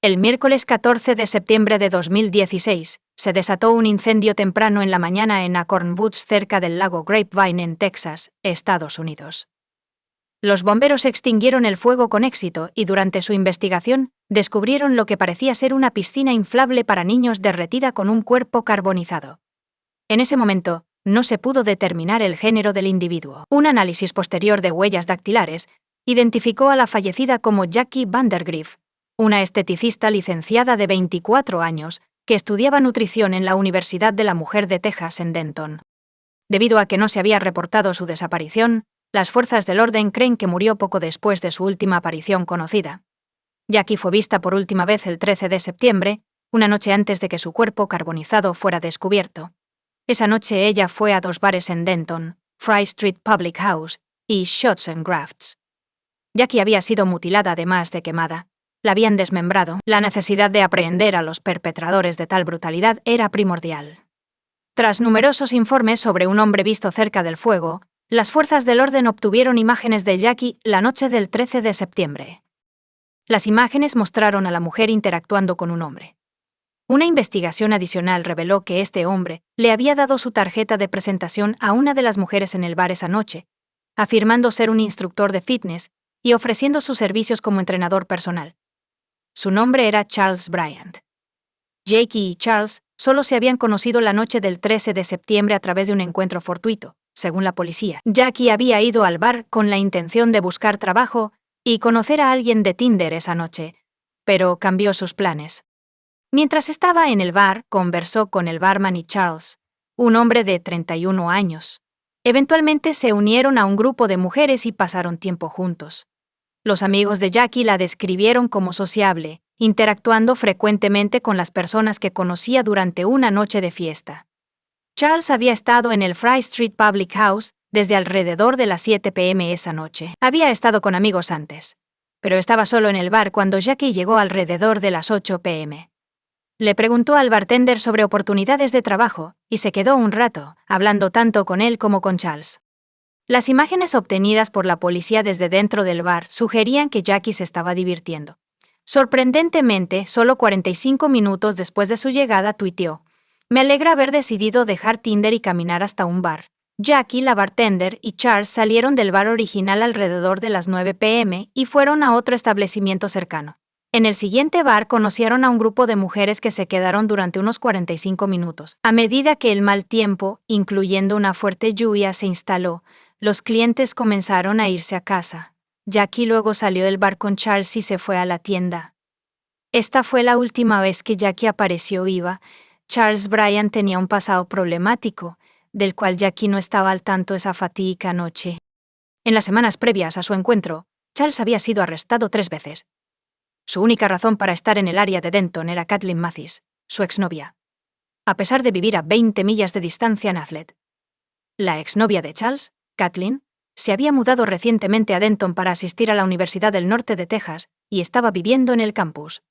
El miércoles 14 de septiembre de 2016, se desató un incendio temprano en la mañana en Acorn Woods cerca del lago Grapevine en Texas, Estados Unidos. Los bomberos extinguieron el fuego con éxito y durante su investigación descubrieron lo que parecía ser una piscina inflable para niños derretida con un cuerpo carbonizado. En ese momento, no se pudo determinar el género del individuo. Un análisis posterior de huellas dactilares identificó a la fallecida como Jackie Vandergriff, una esteticista licenciada de 24 años que estudiaba nutrición en la Universidad de la Mujer de Texas en Denton. Debido a que no se había reportado su desaparición, las fuerzas del orden creen que murió poco después de su última aparición conocida. Jackie fue vista por última vez el 13 de septiembre, una noche antes de que su cuerpo carbonizado fuera descubierto. Esa noche ella fue a 2 bares en Denton, Fry Street Public House y Shots and Grafts. Jackie había sido mutilada además de quemada. La habían desmembrado. La necesidad de aprehender a los perpetradores de tal brutalidad era primordial. Tras numerosos informes sobre un hombre visto cerca del fuego, las fuerzas del orden obtuvieron imágenes de Jackie la noche del 13 de septiembre. Las imágenes mostraron a la mujer interactuando con un hombre. Una investigación adicional reveló que este hombre le había dado su tarjeta de presentación a una de las mujeres en el bar esa noche, afirmando ser un instructor de fitness y ofreciendo sus servicios como entrenador personal. Su nombre era Charles Bryant. Jackie y Charles solo se habían conocido la noche del 13 de septiembre a través de un encuentro fortuito, según la policía. Jackie había ido al bar con la intención de buscar trabajo y conocer a alguien de Tinder esa noche, pero cambió sus planes. Mientras estaba en el bar, conversó con el barman y Charles, un hombre de 31 años. Eventualmente se unieron a un grupo de mujeres y pasaron tiempo juntos. Los amigos de Jackie la describieron como sociable, interactuando frecuentemente con las personas que conocía durante una noche de fiesta. Charles había estado en el Fry Street Public House desde alrededor de las 7 p.m. esa noche. Había estado con amigos antes, pero estaba solo en el bar cuando Jackie llegó alrededor de las 8 p.m. Le preguntó al bartender sobre oportunidades de trabajo y se quedó un rato, hablando tanto con él como con Charles. Las imágenes obtenidas por la policía desde dentro del bar sugerían que Jackie se estaba divirtiendo. Sorprendentemente, solo 45 minutos después de su llegada, tuiteó: "Me alegra haber decidido dejar Tinder y caminar hasta un bar". Jackie, la bartender, y Charles salieron del bar original alrededor de las 9 p.m. y fueron a otro establecimiento cercano. En el siguiente bar conocieron a un grupo de mujeres que se quedaron durante unos 45 minutos. A medida que el mal tiempo, incluyendo una fuerte lluvia, se instaló, los clientes comenzaron a irse a casa. Jackie luego salió del bar con Charles y se fue a la tienda. Esta fue la última vez que Jackie apareció viva. Charles Bryant tenía un pasado problemático, del cual Jackie no estaba al tanto esa fatídica noche. En las semanas previas a su encuentro, Charles había sido arrestado 3 veces. Su única razón para estar en el área de Denton era Kathleen Mathis, su exnovia. A pesar de vivir a 20 millas de distancia en Athlet. La exnovia de Charles, Kathleen, se había mudado recientemente a Denton para asistir a la Universidad del Norte de Texas y estaba viviendo en el campus.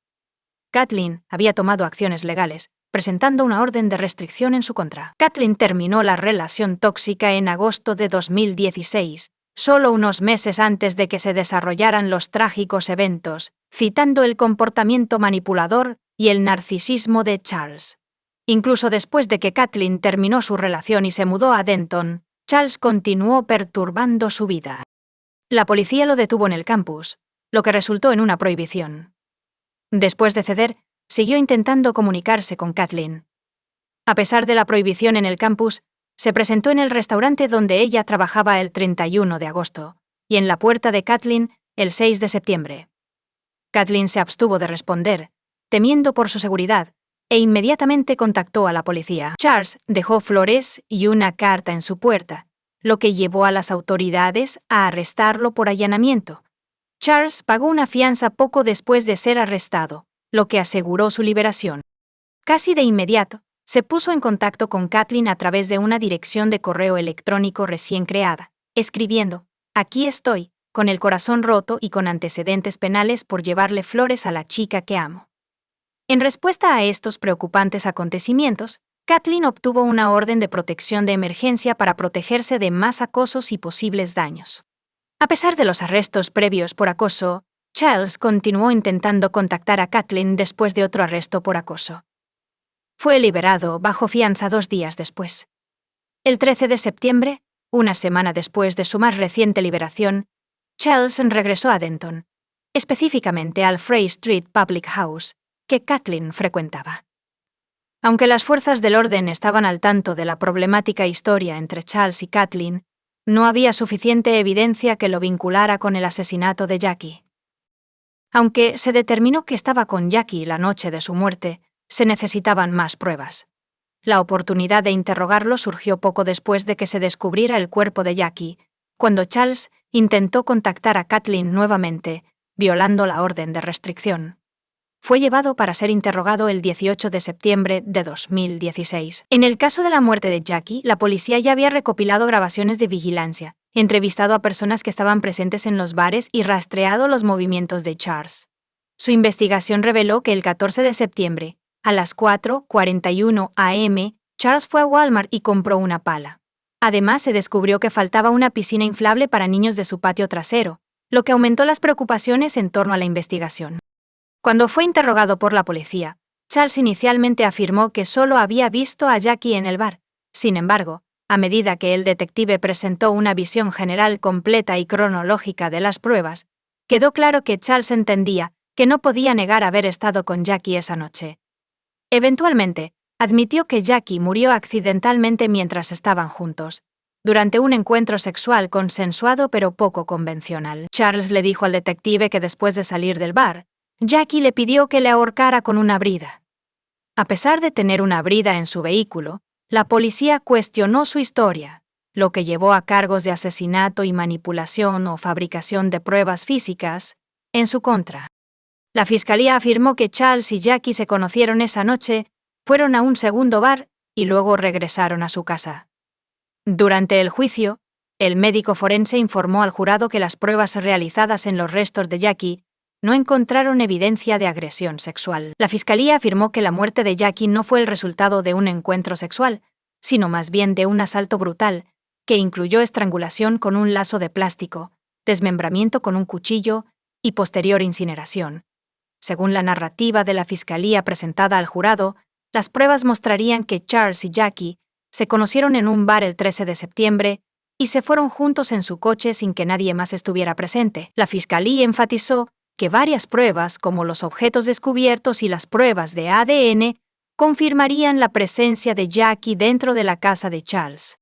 Kathleen había tomado acciones legales, presentando una orden de restricción en su contra. Kathleen terminó la relación tóxica en agosto de 2016, solo unos meses antes de que se desarrollaran los trágicos eventos, citando el comportamiento manipulador y el narcisismo de Charles. Incluso después de que Kathleen terminó su relación y se mudó a Denton, Charles continuó perturbando su vida. La policía lo detuvo en el campus, lo que resultó en una prohibición. Después de ceder, siguió intentando comunicarse con Kathleen. A pesar de la prohibición en el campus, se presentó en el restaurante donde ella trabajaba el 31 de agosto, y en la puerta de Kathleen el 6 de septiembre. Kathleen se abstuvo de responder, temiendo por su seguridad, e inmediatamente contactó a la policía. Charles dejó flores y una carta en su puerta, lo que llevó a las autoridades a arrestarlo por allanamiento. Charles pagó una fianza poco después de ser arrestado, lo que aseguró su liberación. Casi de inmediato, se puso en contacto con Kathleen a través de una dirección de correo electrónico recién creada, escribiendo: "Aquí estoy, con el corazón roto y con antecedentes penales por llevarle flores a la chica que amo". En respuesta a estos preocupantes acontecimientos, Kathleen obtuvo una orden de protección de emergencia para protegerse de más acosos y posibles daños. A pesar de los arrestos previos por acoso, Charles continuó intentando contactar a Kathleen después de otro arresto por acoso. Fue liberado bajo fianza 2 días después. El 13 de septiembre, una semana después de su más reciente liberación, Charles regresó a Denton, específicamente al Frey Street Public House, que Kathleen frecuentaba. Aunque las fuerzas del orden estaban al tanto de la problemática historia entre Charles y Kathleen, no había suficiente evidencia que lo vinculara con el asesinato de Jackie. Aunque se determinó que estaba con Jackie la noche de su muerte, se necesitaban más pruebas. La oportunidad de interrogarlo surgió poco después de que se descubriera el cuerpo de Jackie, cuando Charles intentó contactar a Kathleen nuevamente, violando la orden de restricción. Fue llevado para ser interrogado el 18 de septiembre de 2016. En el caso de la muerte de Jackie, la policía ya había recopilado grabaciones de vigilancia, entrevistado a personas que estaban presentes en los bares y rastreado los movimientos de Charles. Su investigación reveló que el 14 de septiembre, a las 4:41 am, Charles fue a Walmart y compró una pala. Además, se descubrió que faltaba una piscina inflable para niños de su patio trasero, lo que aumentó las preocupaciones en torno a la investigación. Cuando fue interrogado por la policía, Charles inicialmente afirmó que solo había visto a Jackie en el bar. Sin embargo, a medida que el detective presentó una visión general completa y cronológica de las pruebas, quedó claro que Charles entendía que no podía negar haber estado con Jackie esa noche. Eventualmente, admitió que Jackie murió accidentalmente mientras estaban juntos, durante un encuentro sexual consensuado pero poco convencional. Charles le dijo al detective que después de salir del bar, Jackie le pidió que le ahorcara con una brida. A pesar de tener una brida en su vehículo, la policía cuestionó su historia, lo que llevó a cargos de asesinato y manipulación o fabricación de pruebas físicas en su contra. La fiscalía afirmó que Charles y Jackie se conocieron esa noche, fueron a un segundo bar y luego regresaron a su casa. Durante el juicio, el médico forense informó al jurado que las pruebas realizadas en los restos de Jackie no encontraron evidencia de agresión sexual. La fiscalía afirmó que la muerte de Jackie no fue el resultado de un encuentro sexual, sino más bien de un asalto brutal, que incluyó estrangulación con un lazo de plástico, desmembramiento con un cuchillo y posterior incineración. Según la narrativa de la fiscalía presentada al jurado, las pruebas mostrarían que Charles y Jackie se conocieron en un bar el 13 de septiembre y se fueron juntos en su coche sin que nadie más estuviera presente. La fiscalía enfatizó que varias pruebas, como los objetos descubiertos y las pruebas de ADN, confirmarían la presencia de Jackie dentro de la casa de Charles.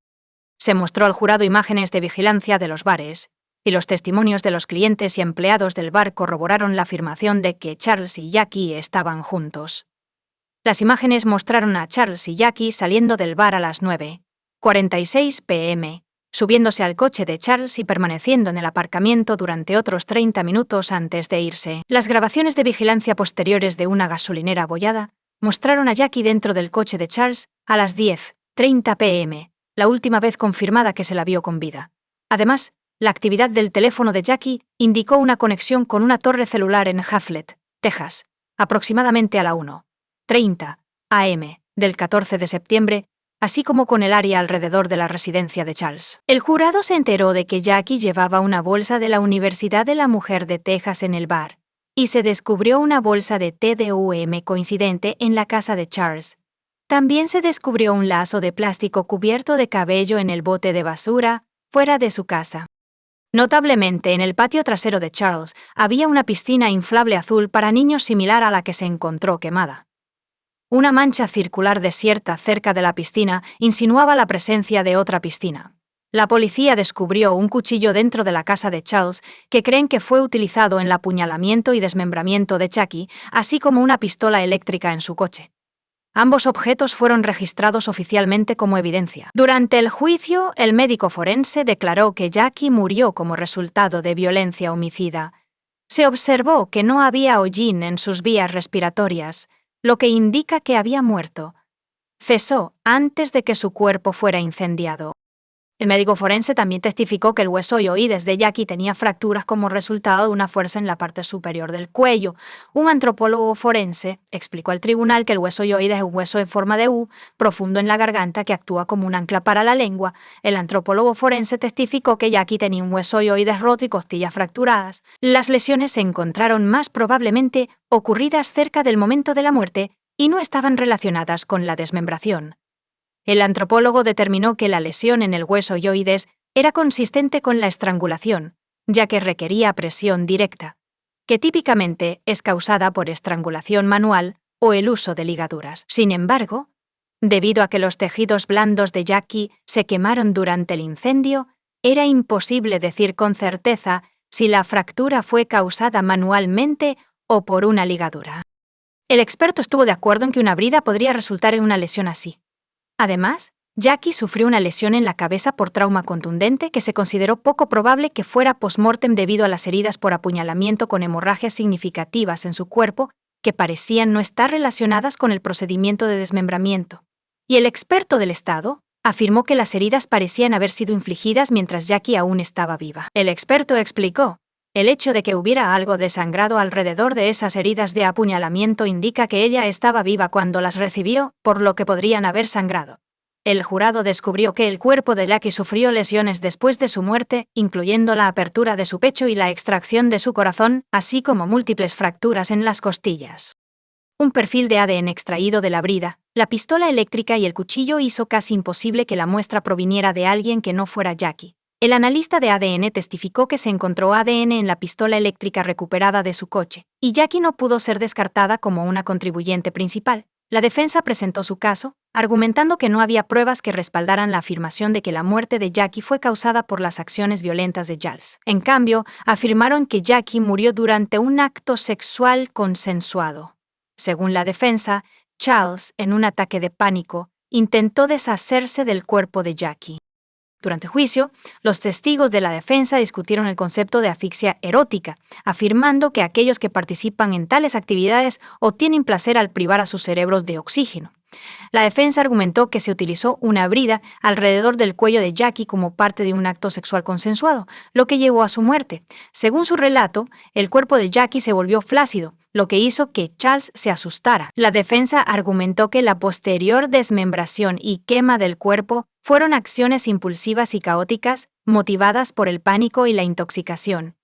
Se mostró al jurado imágenes de vigilancia de los bares, y los testimonios de los clientes y empleados del bar corroboraron la afirmación de que Charles y Jackie estaban juntos. Las imágenes mostraron a Charles y Jackie saliendo del bar a las 9:46 p.m., subiéndose al coche de Charles y permaneciendo en el aparcamiento durante otros 30 minutos antes de irse. Las grabaciones de vigilancia posteriores de una gasolinera abollada mostraron a Jackie dentro del coche de Charles a las 10:30 p.m., la última vez confirmada que se la vio con vida. Además, la actividad del teléfono de Jackie indicó una conexión con una torre celular en Haflet, Texas, aproximadamente a la 1:30 am del 14 de septiembre, así como con el área alrededor de la residencia de Charles. El jurado se enteró de que Jackie llevaba una bolsa de la Universidad de la Mujer de Texas en el bar, y se descubrió una bolsa de TDUM coincidente en la casa de Charles. También se descubrió un lazo de plástico cubierto de cabello en el bote de basura, fuera de su casa. Notablemente, en el patio trasero de Charles había una piscina inflable azul para niños similar a la que se encontró quemada. Una mancha circular desierta cerca de la piscina insinuaba la presencia de otra piscina. La policía descubrió un cuchillo dentro de la casa de Charles que creen que fue utilizado en el apuñalamiento y desmembramiento de Jackie, así como una pistola eléctrica en su coche. Ambos objetos fueron registrados oficialmente como evidencia. Durante el juicio, el médico forense declaró que Jackie murió como resultado de violencia homicida. Se observó que no había hollín en sus vías respiratorias, lo que indica que había muerto. Cesó antes de que su cuerpo fuera incendiado. El médico forense también testificó que el hueso oioides de Jackie tenía fracturas como resultado de una fuerza en la parte superior del cuello. Un antropólogo forense explicó al tribunal que el hueso oioides es un hueso en forma de U, profundo en la garganta, que actúa como un ancla para la lengua. El antropólogo forense testificó que Jackie tenía un hueso oioides roto y costillas fracturadas. Las lesiones se encontraron más probablemente ocurridas cerca del momento de la muerte y no estaban relacionadas con la desmembración. El antropólogo determinó que la lesión en el hueso oioides era consistente con la estrangulación, ya que requería presión directa, que típicamente es causada por estrangulación manual o el uso de ligaduras. Sin embargo, debido a que los tejidos blandos de Jackie se quemaron durante el incendio, era imposible decir con certeza si la fractura fue causada manualmente o por una ligadura. El experto estuvo de acuerdo en que una brida podría resultar en una lesión así. Además, Jackie sufrió una lesión en la cabeza por trauma contundente que se consideró poco probable que fuera post-mortem debido a las heridas por apuñalamiento con hemorragias significativas en su cuerpo que parecían no estar relacionadas con el procedimiento de desmembramiento. Y el experto del Estado afirmó que las heridas parecían haber sido infligidas mientras Jackie aún estaba viva. El experto explicó: el hecho de que hubiera algo de sangrado alrededor de esas heridas de apuñalamiento indica que ella estaba viva cuando las recibió, por lo que podrían haber sangrado. El jurado descubrió que el cuerpo de Jackie sufrió lesiones después de su muerte, incluyendo la apertura de su pecho y la extracción de su corazón, así como múltiples fracturas en las costillas. Un perfil de ADN extraído de la brida, la pistola eléctrica y el cuchillo hizo casi imposible que la muestra proviniera de alguien que no fuera Jackie. El analista de ADN testificó que se encontró ADN en la pistola eléctrica recuperada de su coche, y Jackie no pudo ser descartada como una contribuyente principal. La defensa presentó su caso, argumentando que no había pruebas que respaldaran la afirmación de que la muerte de Jackie fue causada por las acciones violentas de Charles. En cambio, afirmaron que Jackie murió durante un acto sexual consensuado. Según la defensa, Charles, en un ataque de pánico, intentó deshacerse del cuerpo de Jackie. Durante el juicio, los testigos de la defensa discutieron el concepto de asfixia erótica, afirmando que aquellos que participan en tales actividades obtienen placer al privar a sus cerebros de oxígeno. La defensa argumentó que se utilizó una brida alrededor del cuello de Jackie como parte de un acto sexual consensuado, lo que llevó a su muerte. Según su relato, el cuerpo de Jackie se volvió flácido, lo que hizo que Charles se asustara. La defensa argumentó que la posterior desmembración y quema del cuerpo fueron acciones impulsivas y caóticas, motivadas por el pánico y la intoxicación.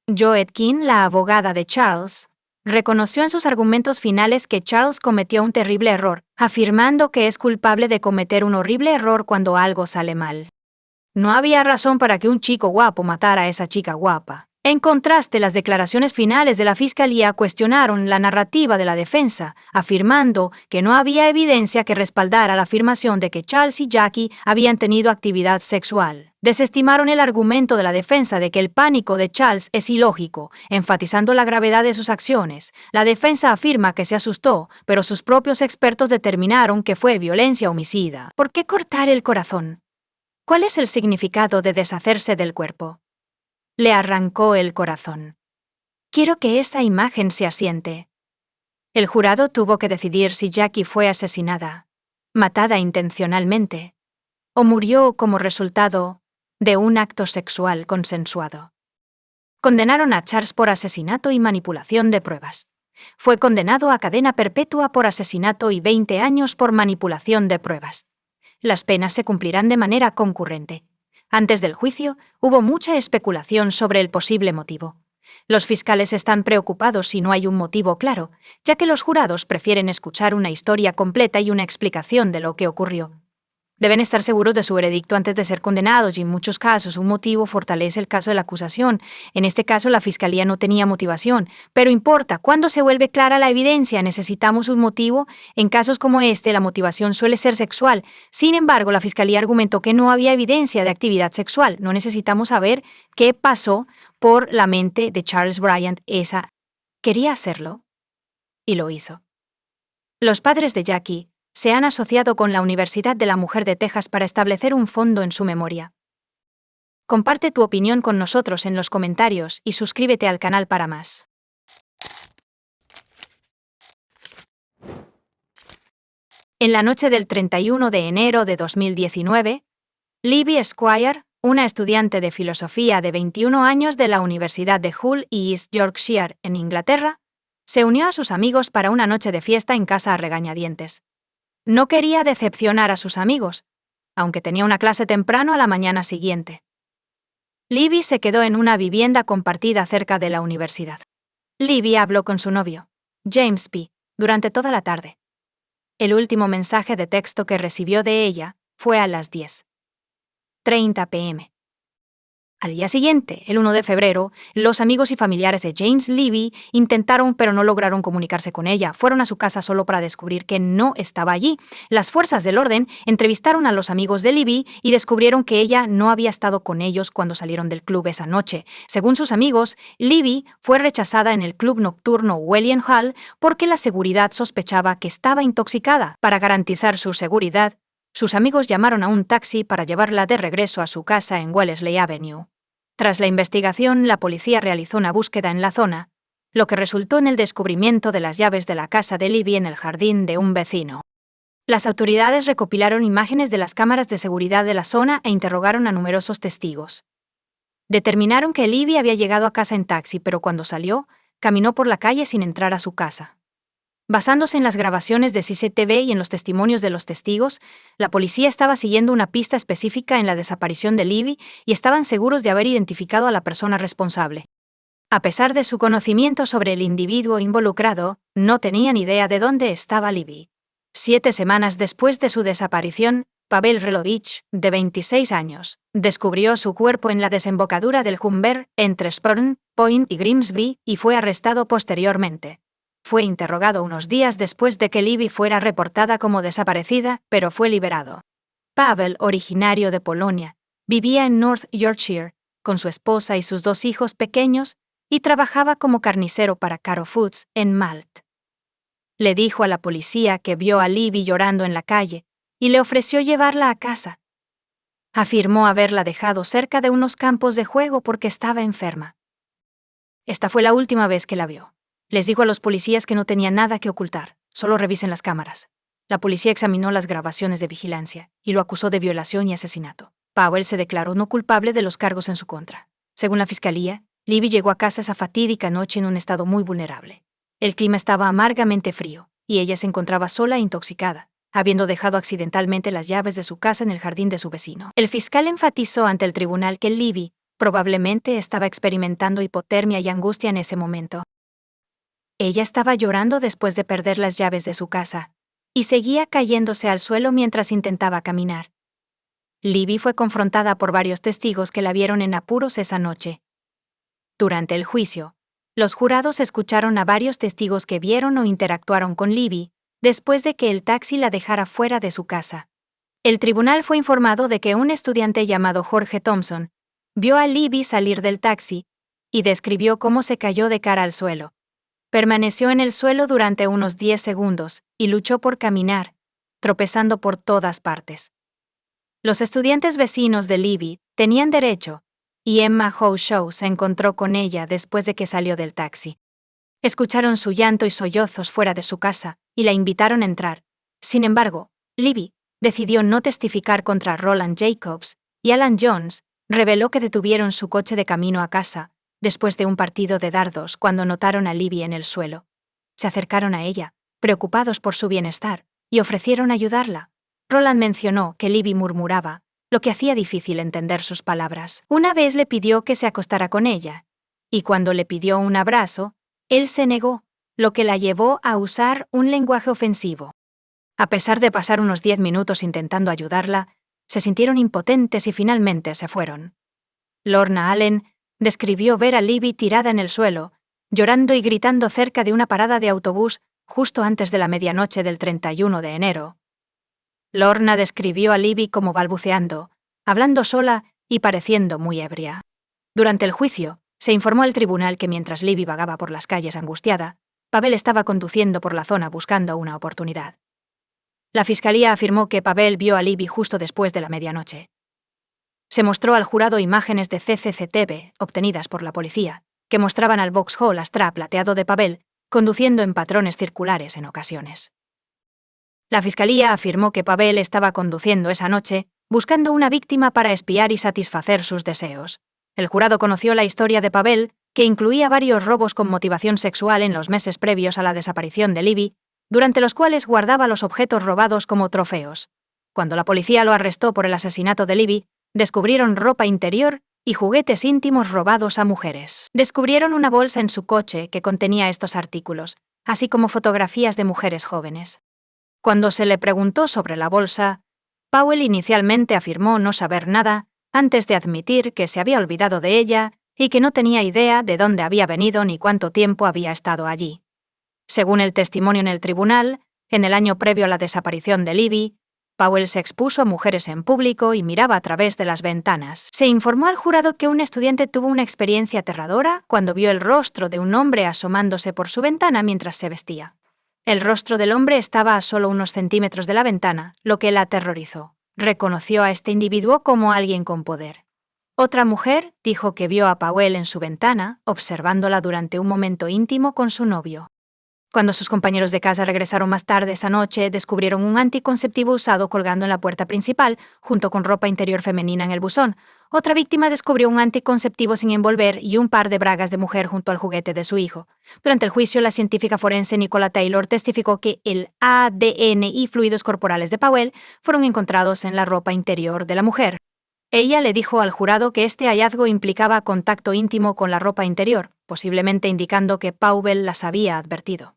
Jo Etkin, la abogada de Charles, reconoció en sus argumentos finales que Charles cometió un terrible error, afirmando que es culpable de cometer un horrible error cuando algo sale mal. No había razón para que un chico guapo matara a esa chica guapa. En contraste, las declaraciones finales de la fiscalía cuestionaron la narrativa de la defensa, afirmando que no había evidencia que respaldara la afirmación de que Charles y Jackie habían tenido actividad sexual. Desestimaron el argumento de la defensa de que el pánico de Charles es ilógico, enfatizando la gravedad de sus acciones. La defensa afirma que se asustó, pero sus propios expertos determinaron que fue violencia homicida. ¿Por qué cortar el corazón? ¿Cuál es el significado de deshacerse del cuerpo? Le arrancó el corazón. Quiero que esa imagen se asiente. El jurado tuvo que decidir si Jackie fue asesinada, matada intencionalmente, o murió como resultado de un acto sexual consensuado. Condenaron a Charles por asesinato y manipulación de pruebas. Fue condenado a cadena perpetua por asesinato y 20 años por manipulación de pruebas. Las penas se cumplirán de manera concurrente. Antes del juicio, hubo mucha especulación sobre el posible motivo. Los fiscales están preocupados si no hay un motivo claro, ya que los jurados prefieren escuchar una historia completa y una explicación de lo que ocurrió. Deben estar seguros de su veredicto antes de ser condenados y en muchos casos un motivo fortalece el caso de la acusación. En este caso la fiscalía no tenía motivación, pero importa, cuando se vuelve clara la evidencia necesitamos un motivo. En casos como este la motivación suele ser sexual. Sin embargo, la fiscalía argumentó que no había evidencia de actividad sexual. No necesitamos saber qué pasó por la mente de Charles Bryant. Quería hacerlo y lo hizo. Los padres de Jackie se han asociado con la Universidad de la Mujer de Texas para establecer un fondo en su memoria. Comparte tu opinión con nosotros en los comentarios y suscríbete al canal para más. En la noche del 31 de enero de 2019, Libby Squire, una estudiante de filosofía de 21 años de la Universidad de Hull y East Yorkshire, en Inglaterra, se unió a sus amigos para una noche de fiesta en casa a regañadientes. No quería decepcionar a sus amigos, aunque tenía una clase temprano a la mañana siguiente. Libby se quedó en una vivienda compartida cerca de la universidad. Libby habló con su novio, James P., durante toda la tarde. El último mensaje de texto que recibió de ella fue a las 10:30 p.m. Al día siguiente, el 1 de febrero, los amigos y familiares de James Libby intentaron pero no lograron comunicarse con ella. Fueron a su casa solo para descubrir que no estaba allí. Las fuerzas del orden entrevistaron a los amigos de Libby y descubrieron que ella no había estado con ellos cuando salieron del club esa noche. Según sus amigos, Libby fue rechazada en el club nocturno Wellion Hall porque la seguridad sospechaba que estaba intoxicada. Para garantizar su seguridad, sus amigos llamaron a un taxi para llevarla de regreso a su casa en Wellesley Avenue. Tras la investigación, la policía realizó una búsqueda en la zona, lo que resultó en el descubrimiento de las llaves de la casa de Libby en el jardín de un vecino. Las autoridades recopilaron imágenes de las cámaras de seguridad de la zona e interrogaron a numerosos testigos. Determinaron que Libby había llegado a casa en taxi, pero cuando salió, caminó por la calle sin entrar a su casa. Basándose en las grabaciones de CCTV y en los testimonios de los testigos, la policía estaba siguiendo una pista específica en la desaparición de Libby y estaban seguros de haber identificado a la persona responsable. A pesar de su conocimiento sobre el individuo involucrado, no tenían idea de dónde estaba Libby. 7 semanas después de su desaparición, Pavel Relovich, de 26 años, descubrió su cuerpo en la desembocadura del Humber, entre Spurn Point y Grimsby, y fue arrestado posteriormente. Fue interrogado unos días después de que Libby fuera reportada como desaparecida, pero fue liberado. Pavel, originario de Polonia, vivía en North Yorkshire, con su esposa y sus 2 hijos pequeños, y trabajaba como carnicero para Caro Foods, en Malt. Le dijo a la policía que vio a Libby llorando en la calle, y le ofreció llevarla a casa. Afirmó haberla dejado cerca de unos campos de juego porque estaba enferma. Esta fue la última vez que la vio. Les dijo a los policías que no tenía nada que ocultar, solo revisen las cámaras. La policía examinó las grabaciones de vigilancia y lo acusó de violación y asesinato. Powell se declaró no culpable de los cargos en su contra. Según la fiscalía, Libby llegó a casa esa fatídica noche en un estado muy vulnerable. El clima estaba amargamente frío, y ella se encontraba sola e intoxicada, habiendo dejado accidentalmente las llaves de su casa en el jardín de su vecino. El fiscal enfatizó ante el tribunal que Libby probablemente estaba experimentando hipotermia y angustia en ese momento. Ella estaba llorando después de perder las llaves de su casa, y seguía cayéndose al suelo mientras intentaba caminar. Libby fue confrontada por varios testigos que la vieron en apuros esa noche. Durante el juicio, los jurados escucharon a varios testigos que vieron o interactuaron con Libby después de que el taxi la dejara fuera de su casa. El tribunal fue informado de que un estudiante llamado Jorge Thompson vio a Libby salir del taxi y describió cómo se cayó de cara al suelo. Permaneció en el suelo durante unos 10 segundos y luchó por caminar, tropezando por todas partes. Los estudiantes vecinos de Libby tenían derecho, y Emma Howe se encontró con ella después de que salió del taxi. Escucharon su llanto y sollozos fuera de su casa y la invitaron a entrar. Sin embargo, Libby decidió no testificar contra Roland Jacobs, y Alan Jones reveló que detuvieron su coche de camino a casa después de un partido de dardos cuando notaron a Libby en el suelo. Se acercaron a ella, preocupados por su bienestar, y ofrecieron ayudarla. Roland mencionó que Libby murmuraba, lo que hacía difícil entender sus palabras. Una vez le pidió que se acostara con ella, y cuando le pidió un abrazo, él se negó, lo que la llevó a usar un lenguaje ofensivo. A pesar de pasar unos 10 minutos intentando ayudarla, se sintieron impotentes y finalmente se fueron. Lorna Allen describió ver a Libby tirada en el suelo, llorando y gritando cerca de una parada de autobús justo antes de la medianoche del 31 de enero. Lorna describió a Libby como balbuceando, hablando sola y pareciendo muy ebria. Durante el juicio, se informó al tribunal que mientras Libby vagaba por las calles angustiada, Pavel estaba conduciendo por la zona buscando una oportunidad. La fiscalía afirmó que Pavel vio a Libby justo después de la medianoche. Se mostró al jurado imágenes de CCTV obtenidas por la policía, que mostraban al Vauxhall Astra plateado de Pavel conduciendo en patrones circulares en ocasiones. La fiscalía afirmó que Pavel estaba conduciendo esa noche buscando una víctima para espiar y satisfacer sus deseos. El jurado conoció la historia de Pavel, que incluía varios robos con motivación sexual en los meses previos a la desaparición de Libby, durante los cuales guardaba los objetos robados como trofeos. Cuando la policía lo arrestó por el asesinato de Libby, descubrieron ropa interior y juguetes íntimos robados a mujeres. Descubrieron una bolsa en su coche que contenía estos artículos, así como fotografías de mujeres jóvenes. Cuando se le preguntó sobre la bolsa, Powell inicialmente afirmó no saber nada, antes de admitir que se había olvidado de ella y que no tenía idea de dónde había venido ni cuánto tiempo había estado allí. Según el testimonio en el tribunal, en el año previo a la desaparición de Libby, Powell se expuso a mujeres en público y miraba a través de las ventanas. Se informó al jurado que un estudiante tuvo una experiencia aterradora cuando vio el rostro de un hombre asomándose por su ventana mientras se vestía. El rostro del hombre estaba a solo unos centímetros de la ventana, lo que la aterrorizó. Reconoció a este individuo como alguien con poder. Otra mujer dijo que vio a Powell en su ventana, observándola durante un momento íntimo con su novio. Cuando sus compañeros de casa regresaron más tarde esa noche, descubrieron un anticonceptivo usado colgando en la puerta principal, junto con ropa interior femenina en el buzón. Otra víctima descubrió un anticonceptivo sin envolver y un par de bragas de mujer junto al juguete de su hijo. Durante el juicio, la científica forense Nicola Taylor testificó que el ADN y fluidos corporales de Powell fueron encontrados en la ropa interior de la mujer. Ella le dijo al jurado que este hallazgo implicaba contacto íntimo con la ropa interior, posiblemente indicando que Powell las había advertido.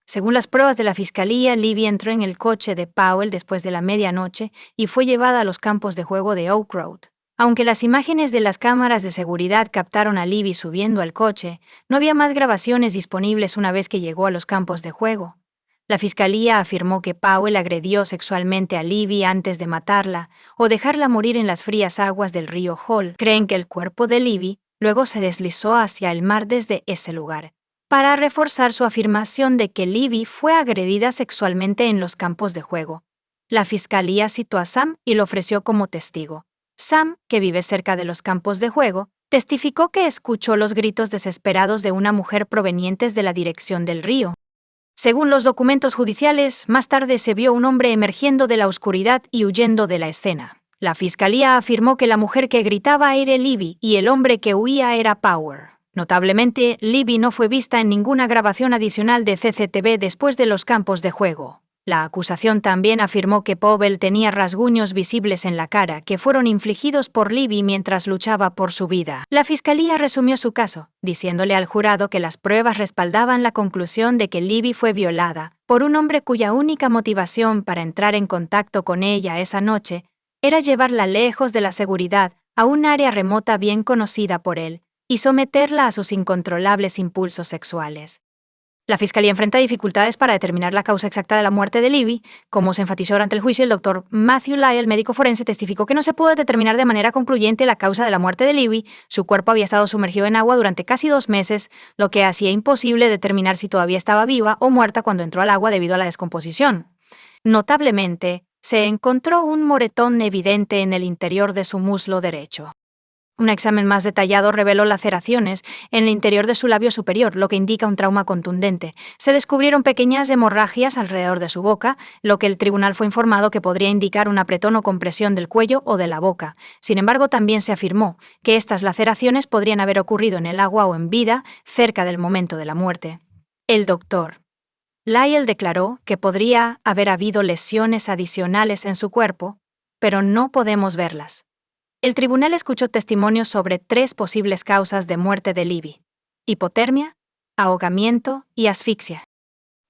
Según las pruebas de la fiscalía, Libby entró en el coche de Powell después de la medianoche y fue llevada a los campos de juego de Oak Road. Aunque las imágenes de las cámaras de seguridad captaron a Libby subiendo al coche, no había más grabaciones disponibles una vez que llegó a los campos de juego. La fiscalía afirmó que Powell agredió sexualmente a Libby antes de matarla o dejarla morir en las frías aguas del río Hall. Creen que el cuerpo de Libby luego se deslizó hacia el mar desde ese lugar, para reforzar su afirmación de que Libby fue agredida sexualmente en los campos de juego. La fiscalía citó a Sam y lo ofreció como testigo. Sam, que vive cerca de los campos de juego, testificó que escuchó los gritos desesperados de una mujer provenientes de la dirección del río. Según los documentos judiciales, más tarde se vio un hombre emergiendo de la oscuridad y huyendo de la escena. La fiscalía afirmó que la mujer que gritaba era Libby y el hombre que huía era Powell. Notablemente, Libby no fue vista en ninguna grabación adicional de CCTV después de los campos de juego. La acusación también afirmó que Powell tenía rasguños visibles en la cara que fueron infligidos por Libby mientras luchaba por su vida. La fiscalía resumió su caso, diciéndole al jurado que las pruebas respaldaban la conclusión de que Libby fue violada por un hombre cuya única motivación para entrar en contacto con ella esa noche era llevarla lejos de la seguridad a un área remota bien conocida por él y someterla a sus incontrolables impulsos sexuales. La fiscalía enfrenta dificultades para determinar la causa exacta de la muerte de Libby. Como se enfatizó durante el juicio, el doctor Matthew Lyle, médico forense, testificó que no se pudo determinar de manera concluyente la causa de la muerte de Libby. Su cuerpo había estado sumergido en agua durante casi 2 meses, lo que hacía imposible determinar si todavía estaba viva o muerta cuando entró al agua debido a la descomposición. Notablemente, se encontró un moretón evidente en el interior de su muslo derecho. Un examen más detallado reveló laceraciones en el interior de su labio superior, lo que indica un trauma contundente. Se descubrieron pequeñas hemorragias alrededor de su boca, lo que el tribunal fue informado que podría indicar un apretón o compresión del cuello o de la boca. Sin embargo, también se afirmó que estas laceraciones podrían haber ocurrido en el agua o en vida, cerca del momento de la muerte. El doctor Lyle declaró que podría haber habido lesiones adicionales en su cuerpo, pero no podemos verlas. El tribunal escuchó testimonios sobre 3 posibles causas de muerte de Libby: hipotermia, ahogamiento y asfixia.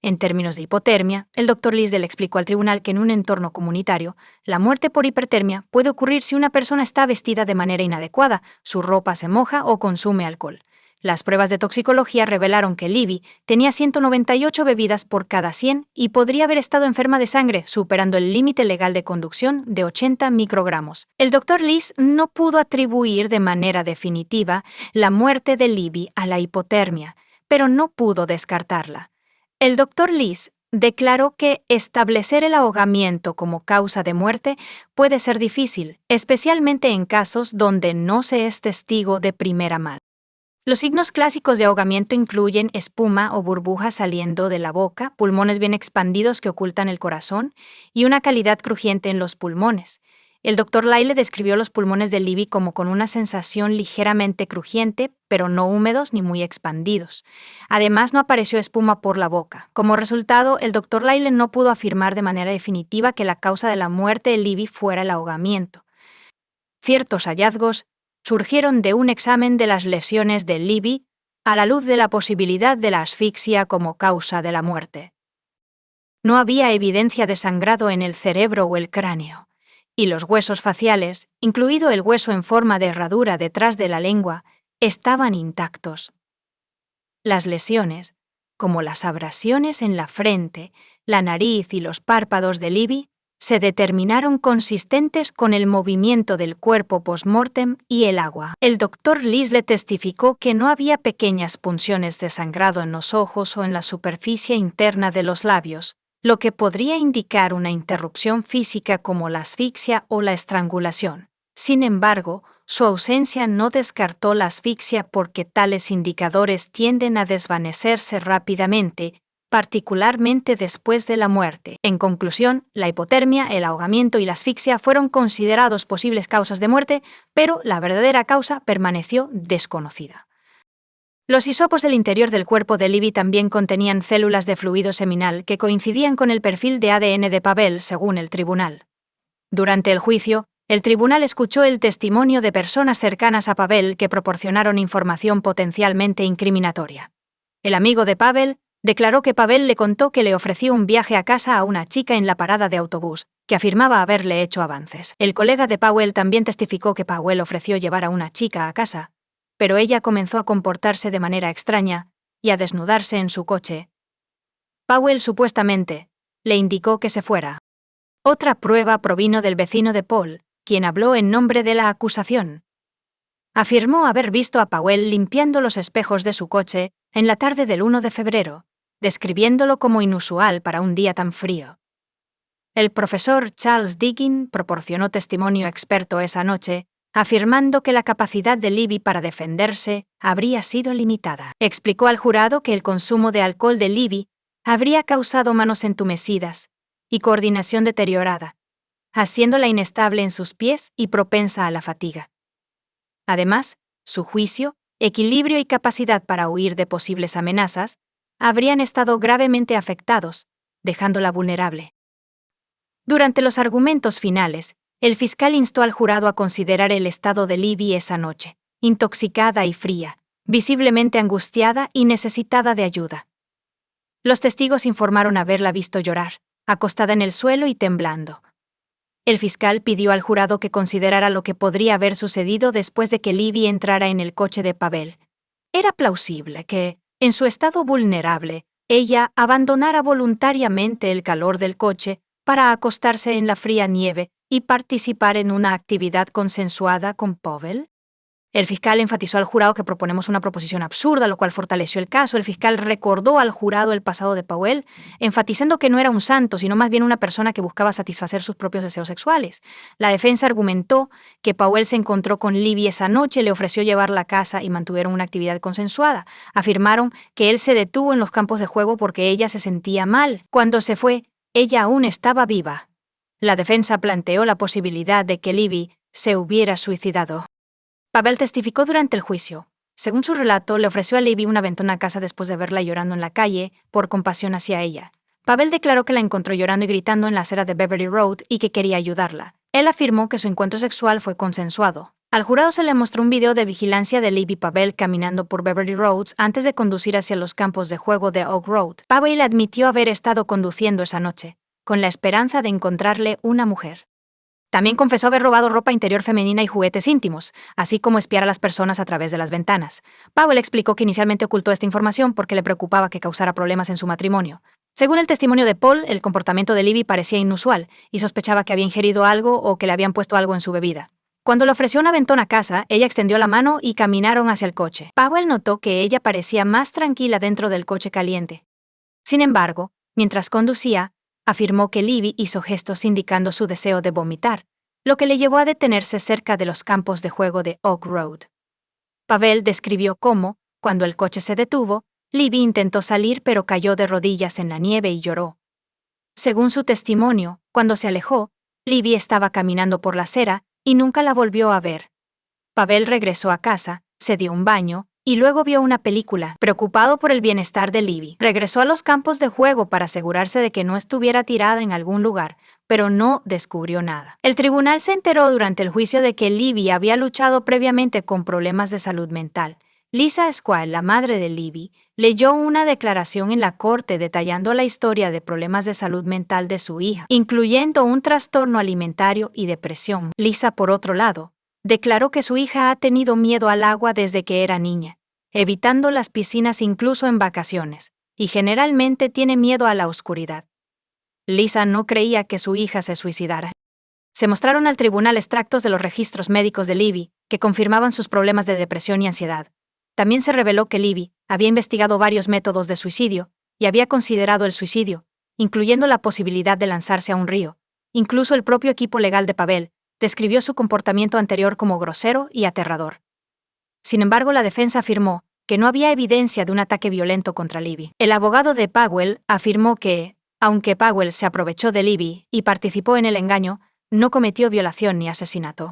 En términos de hipotermia, el Dr. Lisdell explicó al tribunal que en un entorno comunitario, la muerte por hipertermia puede ocurrir si una persona está vestida de manera inadecuada, su ropa se moja o consume alcohol. Las pruebas de toxicología revelaron que Libby tenía 198 bebidas por cada 100 y podría haber estado enferma de sangre, superando el límite legal de conducción de 80 microgramos. El Dr. Liss no pudo atribuir de manera definitiva la muerte de Libby a la hipotermia, pero no pudo descartarla. El Dr. Liss declaró que establecer el ahogamiento como causa de muerte puede ser difícil, especialmente en casos donde no se es testigo de primera mano. Los signos clásicos de ahogamiento incluyen espuma o burbujas saliendo de la boca, pulmones bien expandidos que ocultan el corazón y una calidad crujiente en los pulmones. El Dr. Lyle describió los pulmones de Libby como con una sensación ligeramente crujiente, pero no húmedos ni muy expandidos. Además, no apareció espuma por la boca. Como resultado, el Dr. Lyle no pudo afirmar de manera definitiva que la causa de la muerte de Libby fuera el ahogamiento. Ciertos hallazgos surgieron de un examen de las lesiones de Libby a la luz de la posibilidad de la asfixia como causa de la muerte. No había evidencia de sangrado en el cerebro o el cráneo, y los huesos faciales, incluido el hueso en forma de herradura detrás de la lengua, estaban intactos. Las lesiones, como las abrasiones en la frente, la nariz y los párpados de Libby, se determinaron consistentes con el movimiento del cuerpo post-mortem y el agua. El Dr. Lisle testificó que no había pequeñas punciones de sangrado en los ojos o en la superficie interna de los labios, lo que podría indicar una interrupción física como la asfixia o la estrangulación. Sin embargo, su ausencia no descartó la asfixia porque tales indicadores tienden a desvanecerse rápidamente, particularmente después de la muerte. En conclusión, la hipotermia, el ahogamiento y la asfixia fueron considerados posibles causas de muerte, pero la verdadera causa permaneció desconocida. Los hisopos del interior del cuerpo de Libby también contenían células de fluido seminal que coincidían con el perfil de ADN de Pavel, según el tribunal. Durante el juicio, el tribunal escuchó el testimonio de personas cercanas a Pavel que proporcionaron información potencialmente incriminatoria. El amigo de Pavel declaró que Pavel le contó que le ofreció un viaje a casa a una chica en la parada de autobús, que afirmaba haberle hecho avances. El colega de Powell también testificó que Powell ofreció llevar a una chica a casa, pero ella comenzó a comportarse de manera extraña y a desnudarse en su coche. Powell supuestamente le indicó que se fuera. Otra prueba provino del vecino de Paul, quien habló en nombre de la acusación. Afirmó haber visto a Powell limpiando los espejos de su coche en la tarde del 1 de febrero, describiéndolo como inusual para un día tan frío. El profesor Charles Diggin proporcionó testimonio experto esa noche, afirmando que la capacidad de Libby para defenderse habría sido limitada. Explicó al jurado que el consumo de alcohol de Libby habría causado manos entumecidas y coordinación deteriorada, haciéndola inestable en sus pies y propensa a la fatiga. Además, su juicio, equilibrio y capacidad para huir de posibles amenazas habrían estado gravemente afectados, dejándola vulnerable. Durante los argumentos finales, el fiscal instó al jurado a considerar el estado de Libby esa noche, intoxicada y fría, visiblemente angustiada y necesitada de ayuda. Los testigos informaron haberla visto llorar, acostada en el suelo y temblando. El fiscal pidió al jurado que considerara lo que podría haber sucedido después de que Libby entrara en el coche de Pavel. Era plausible que, en su estado vulnerable, ella abandonara voluntariamente el calor del coche para acostarse en la fría nieve y participar en una actividad consensuada con Pavel. El fiscal enfatizó al jurado que proponemos una proposición absurda, lo cual fortaleció el caso. El fiscal recordó al jurado el pasado de Powell, enfatizando que no era un santo, sino más bien una persona que buscaba satisfacer sus propios deseos sexuales. La defensa argumentó que Powell se encontró con Libby esa noche, le ofreció llevarla a casa y mantuvieron una actividad consensuada. Afirmaron que él se detuvo en los campos de juego porque ella se sentía mal. Cuando se fue, ella aún estaba viva. La defensa planteó la posibilidad de que Libby se hubiera suicidado. Pavel testificó durante el juicio. Según su relato, le ofreció a Libby un aventón a casa después de verla llorando en la calle, por compasión hacia ella. Pavel declaró que la encontró llorando y gritando en la acera de Beverly Road y que quería ayudarla. Él afirmó que su encuentro sexual fue consensuado. Al jurado se le mostró un video de vigilancia de Libby Pavel caminando por Beverly Roads antes de conducir hacia los campos de juego de Oak Road. Pavel admitió haber estado conduciendo esa noche, con la esperanza de encontrarle una mujer. También confesó haber robado ropa interior femenina y juguetes íntimos, así como espiar a las personas a través de las ventanas. Powell explicó que inicialmente ocultó esta información porque le preocupaba que causara problemas en su matrimonio. Según el testimonio de Paul, el comportamiento de Libby parecía inusual y sospechaba que había ingerido algo o que le habían puesto algo en su bebida. Cuando le ofreció un aventón a casa, ella extendió la mano y caminaron hacia el coche. Powell notó que ella parecía más tranquila dentro del coche caliente. Sin embargo, mientras conducía, afirmó que Libby hizo gestos indicando su deseo de vomitar, lo que le llevó a detenerse cerca de los campos de juego de Oak Road. Pavel describió cómo, cuando el coche se detuvo, Libby intentó salir pero cayó de rodillas en la nieve y lloró. Según su testimonio, cuando se alejó, Libby estaba caminando por la acera y nunca la volvió a ver. Pavel regresó a casa, se dio un baño y luego vio una película. Preocupado por el bienestar de Libby, regresó a los campos de juego para asegurarse de que no estuviera tirada en algún lugar, pero no descubrió nada. El tribunal se enteró durante el juicio de que Libby había luchado previamente con problemas de salud mental. Lisa Squire, la madre de Libby, leyó una declaración en la corte detallando la historia de problemas de salud mental de su hija, incluyendo un trastorno alimentario y depresión. Lisa, por otro lado, declaró que su hija ha tenido miedo al agua desde que era niña, evitando las piscinas incluso en vacaciones, y generalmente tiene miedo a la oscuridad. Lisa no creía que su hija se suicidara. Se mostraron al tribunal extractos de los registros médicos de Libby que confirmaban sus problemas de depresión y ansiedad. También se reveló que Libby había investigado varios métodos de suicidio y había considerado el suicidio, incluyendo la posibilidad de lanzarse a un río. Incluso el propio equipo legal de Pavel describió su comportamiento anterior como grosero y aterrador. Sin embargo, la defensa afirmó que no había evidencia de un ataque violento contra Libby. El abogado de Powell afirmó que, aunque Powell se aprovechó de Libby y participó en el engaño, no cometió violación ni asesinato.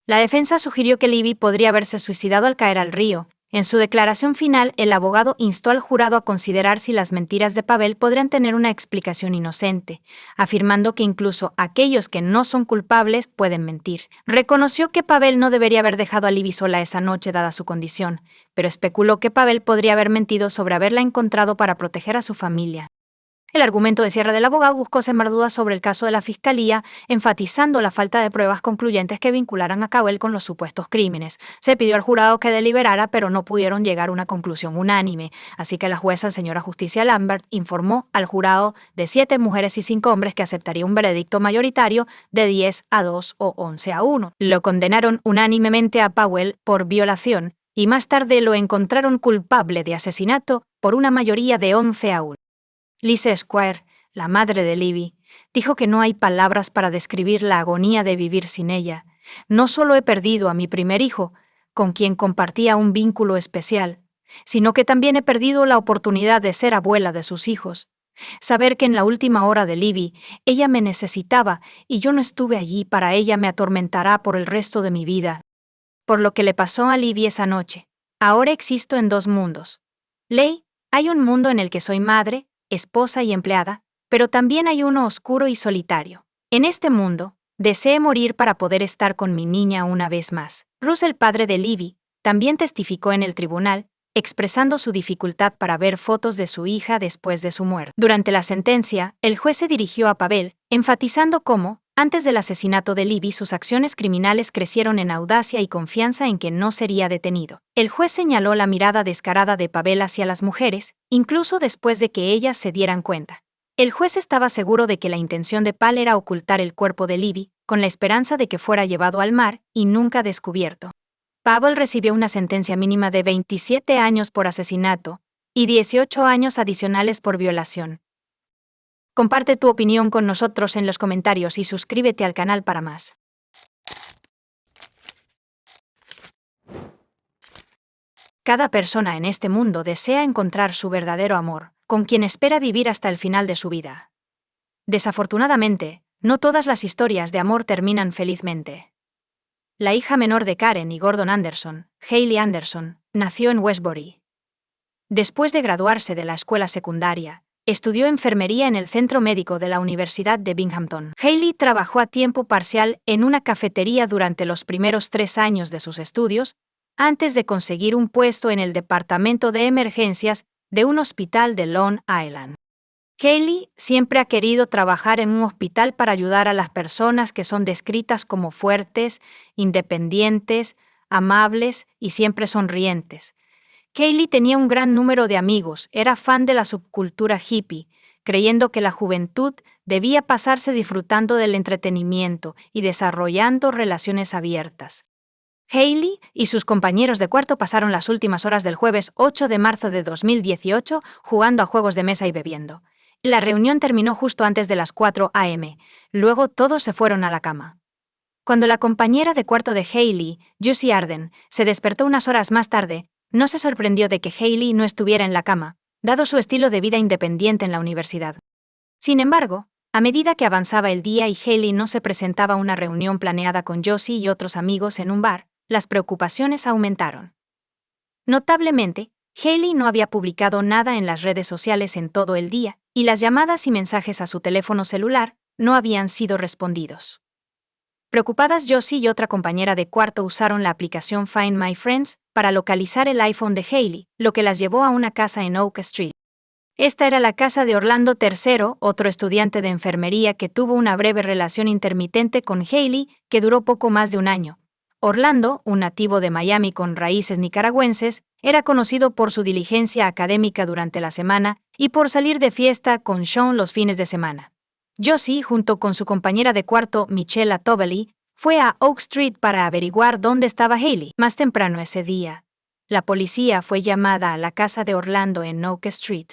La defensa sugirió que Libby podría haberse suicidado al caer al río. En su declaración final, el abogado instó al jurado a considerar si las mentiras de Pavel podrían tener una explicación inocente, afirmando que incluso aquellos que no son culpables pueden mentir. Reconoció que Pavel no debería haber dejado a Libby sola esa noche dada su condición, pero especuló que Pavel podría haber mentido sobre haberla encontrado para proteger a su familia. El argumento de cierre del abogado buscó sembrar dudas sobre el caso de la fiscalía, enfatizando la falta de pruebas concluyentes que vincularan a Cowell con los supuestos crímenes. Se pidió al jurado que deliberara, pero no pudieron llegar a una conclusión unánime, así que la jueza, señora Justicia Lambert, informó al jurado de 7 mujeres y 5 hombres que aceptaría un veredicto mayoritario de 10-2 o 11-1. Lo condenaron unánimemente a Powell por violación y más tarde lo encontraron culpable de asesinato por una mayoría de 11-1. Lisa Squire, la madre de Libby, dijo que no hay palabras para describir la agonía de vivir sin ella. No solo he perdido a mi primer hijo, con quien compartía un vínculo especial, sino que también he perdido la oportunidad de ser abuela de sus hijos. Saber que en la última hora de Libby, ella me necesitaba y yo no estuve allí para ella me atormentará por el resto de mi vida. Por lo que le pasó a Libby esa noche. Ahora existo en 2 mundos. Ley, hay un mundo en el que soy madre, esposa y empleada, pero también hay uno oscuro y solitario. En este mundo, deseé morir para poder estar con mi niña una vez más. Russ, el padre de Libby, también testificó en el tribunal, expresando su dificultad para ver fotos de su hija después de su muerte. Durante la sentencia, el juez se dirigió a Pavel, enfatizando cómo, antes del asesinato de Libby, sus acciones criminales crecieron en audacia y confianza en que no sería detenido. El juez señaló la mirada descarada de Pavel hacia las mujeres, incluso después de que ellas se dieran cuenta. El juez estaba seguro de que la intención de Pavel era ocultar el cuerpo de Libby, con la esperanza de que fuera llevado al mar y nunca descubierto. Pavel recibió una sentencia mínima de 27 años por asesinato y 18 años adicionales por violación. Comparte tu opinión con nosotros en los comentarios y suscríbete al canal para más. Cada persona en este mundo desea encontrar su verdadero amor, con quien espera vivir hasta el final de su vida. Desafortunadamente, no todas las historias de amor terminan felizmente. La hija menor de Karen y Gordon Anderson, Hailey Anderson, nació en Westbury. Después de graduarse de la escuela secundaria, estudió enfermería en el centro médico de la Universidad de Binghamton. Hailey trabajó a tiempo parcial en una cafetería durante los primeros 3 años de sus estudios, antes de conseguir un puesto en el departamento de emergencias de un hospital de Long Island. Hailey siempre ha querido trabajar en un hospital para ayudar a las personas que son descritas como fuertes, independientes, amables y siempre sonrientes. Hailey tenía un gran número de amigos, era fan de la subcultura hippie, creyendo que la juventud debía pasarse disfrutando del entretenimiento y desarrollando relaciones abiertas. Hailey y sus compañeros de cuarto pasaron las últimas horas del jueves 8 de marzo de 2018 jugando a juegos de mesa y bebiendo. La reunión terminó justo antes de las 4 a.m., luego todos se fueron a la cama. Cuando la compañera de cuarto de Hailey, Josie Arden, se despertó unas horas más tarde, no se sorprendió de que Hailey no estuviera en la cama, dado su estilo de vida independiente en la universidad. Sin embargo, A medida que avanzaba el día y Hailey no se presentaba a una reunión planeada con Josie y otros amigos en un bar, las preocupaciones aumentaron. Notablemente, Hailey no había publicado nada en las redes sociales en todo el día, y las llamadas y mensajes a su teléfono celular no habían sido respondidos. Preocupadas, Josie y otra compañera de cuarto usaron la aplicación Find My Friends para localizar el iPhone de Hailey, lo que las llevó a una casa en Oak Street. Esta era la casa de Orlando III, otro estudiante de enfermería que tuvo una breve relación intermitente con Hailey que duró poco más de un año. Orlando, un nativo de Miami con raíces nicaragüenses, era conocido por su diligencia académica durante la semana y por salir de fiesta con Sean los fines de semana. Josie, junto con su compañera de cuarto, Michelle Tovely, fue a Oak Street para averiguar dónde estaba Hailey. Más temprano ese día, la policía fue llamada a la casa de Orlando en Oak Street,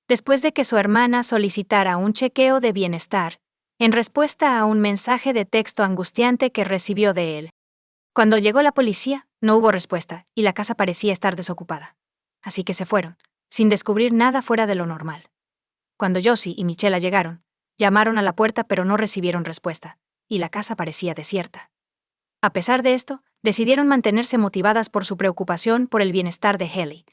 después de que su hermana solicitara un chequeo de bienestar, en respuesta a un mensaje de texto angustiante que recibió de él. Cuando llegó la policía, no hubo respuesta, y la casa parecía estar desocupada. Así que se fueron, sin descubrir nada fuera de lo normal. Cuando Josie y Michelle llegaron, llamaron a la puerta pero no recibieron respuesta, y la casa parecía desierta. A pesar de esto, decidieron mantenerse motivadas por su preocupación por el bienestar de Hailey.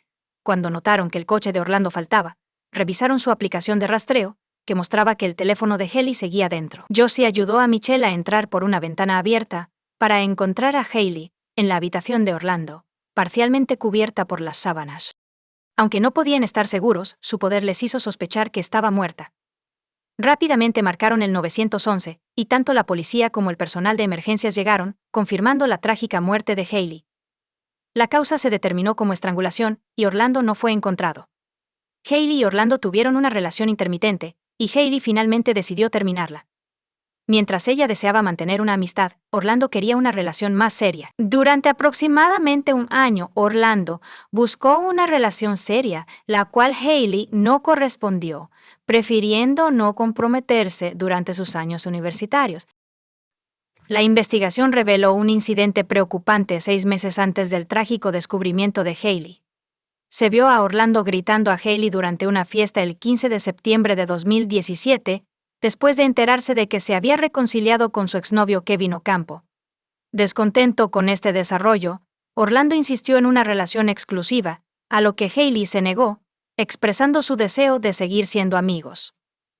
Cuando notaron que el coche de Orlando faltaba, revisaron su aplicación de rastreo, que mostraba que el teléfono de Hailey seguía dentro. Josie ayudó a Michelle a entrar por una ventana abierta para encontrar a Hailey en la habitación de Orlando, parcialmente cubierta por las sábanas. Aunque no podían estar seguros, su poder les hizo sospechar que estaba muerta. Rápidamente marcaron el 911, y tanto la policía como el personal de emergencias llegaron, confirmando la trágica muerte de Hailey. La causa se determinó como estrangulación, y Orlando no fue encontrado. Hailey y Orlando tuvieron una relación intermitente, y Hailey finalmente decidió terminarla. Mientras ella deseaba mantener una amistad, Orlando quería una relación más seria. Durante aproximadamente un año, Orlando buscó una relación seria, la cual Hailey no correspondió, prefiriendo no comprometerse durante sus años universitarios. La investigación reveló un incidente preocupante 6 meses antes del trágico descubrimiento de Hailey. Se vio a Orlando gritando a Hailey durante una fiesta el 15 de septiembre de 2017, después de enterarse de que se había reconciliado con su exnovio Kevin Ocampo. Descontento con este desarrollo, Orlando insistió en una relación exclusiva, a lo que Hailey se negó, expresando su deseo de seguir siendo amigos.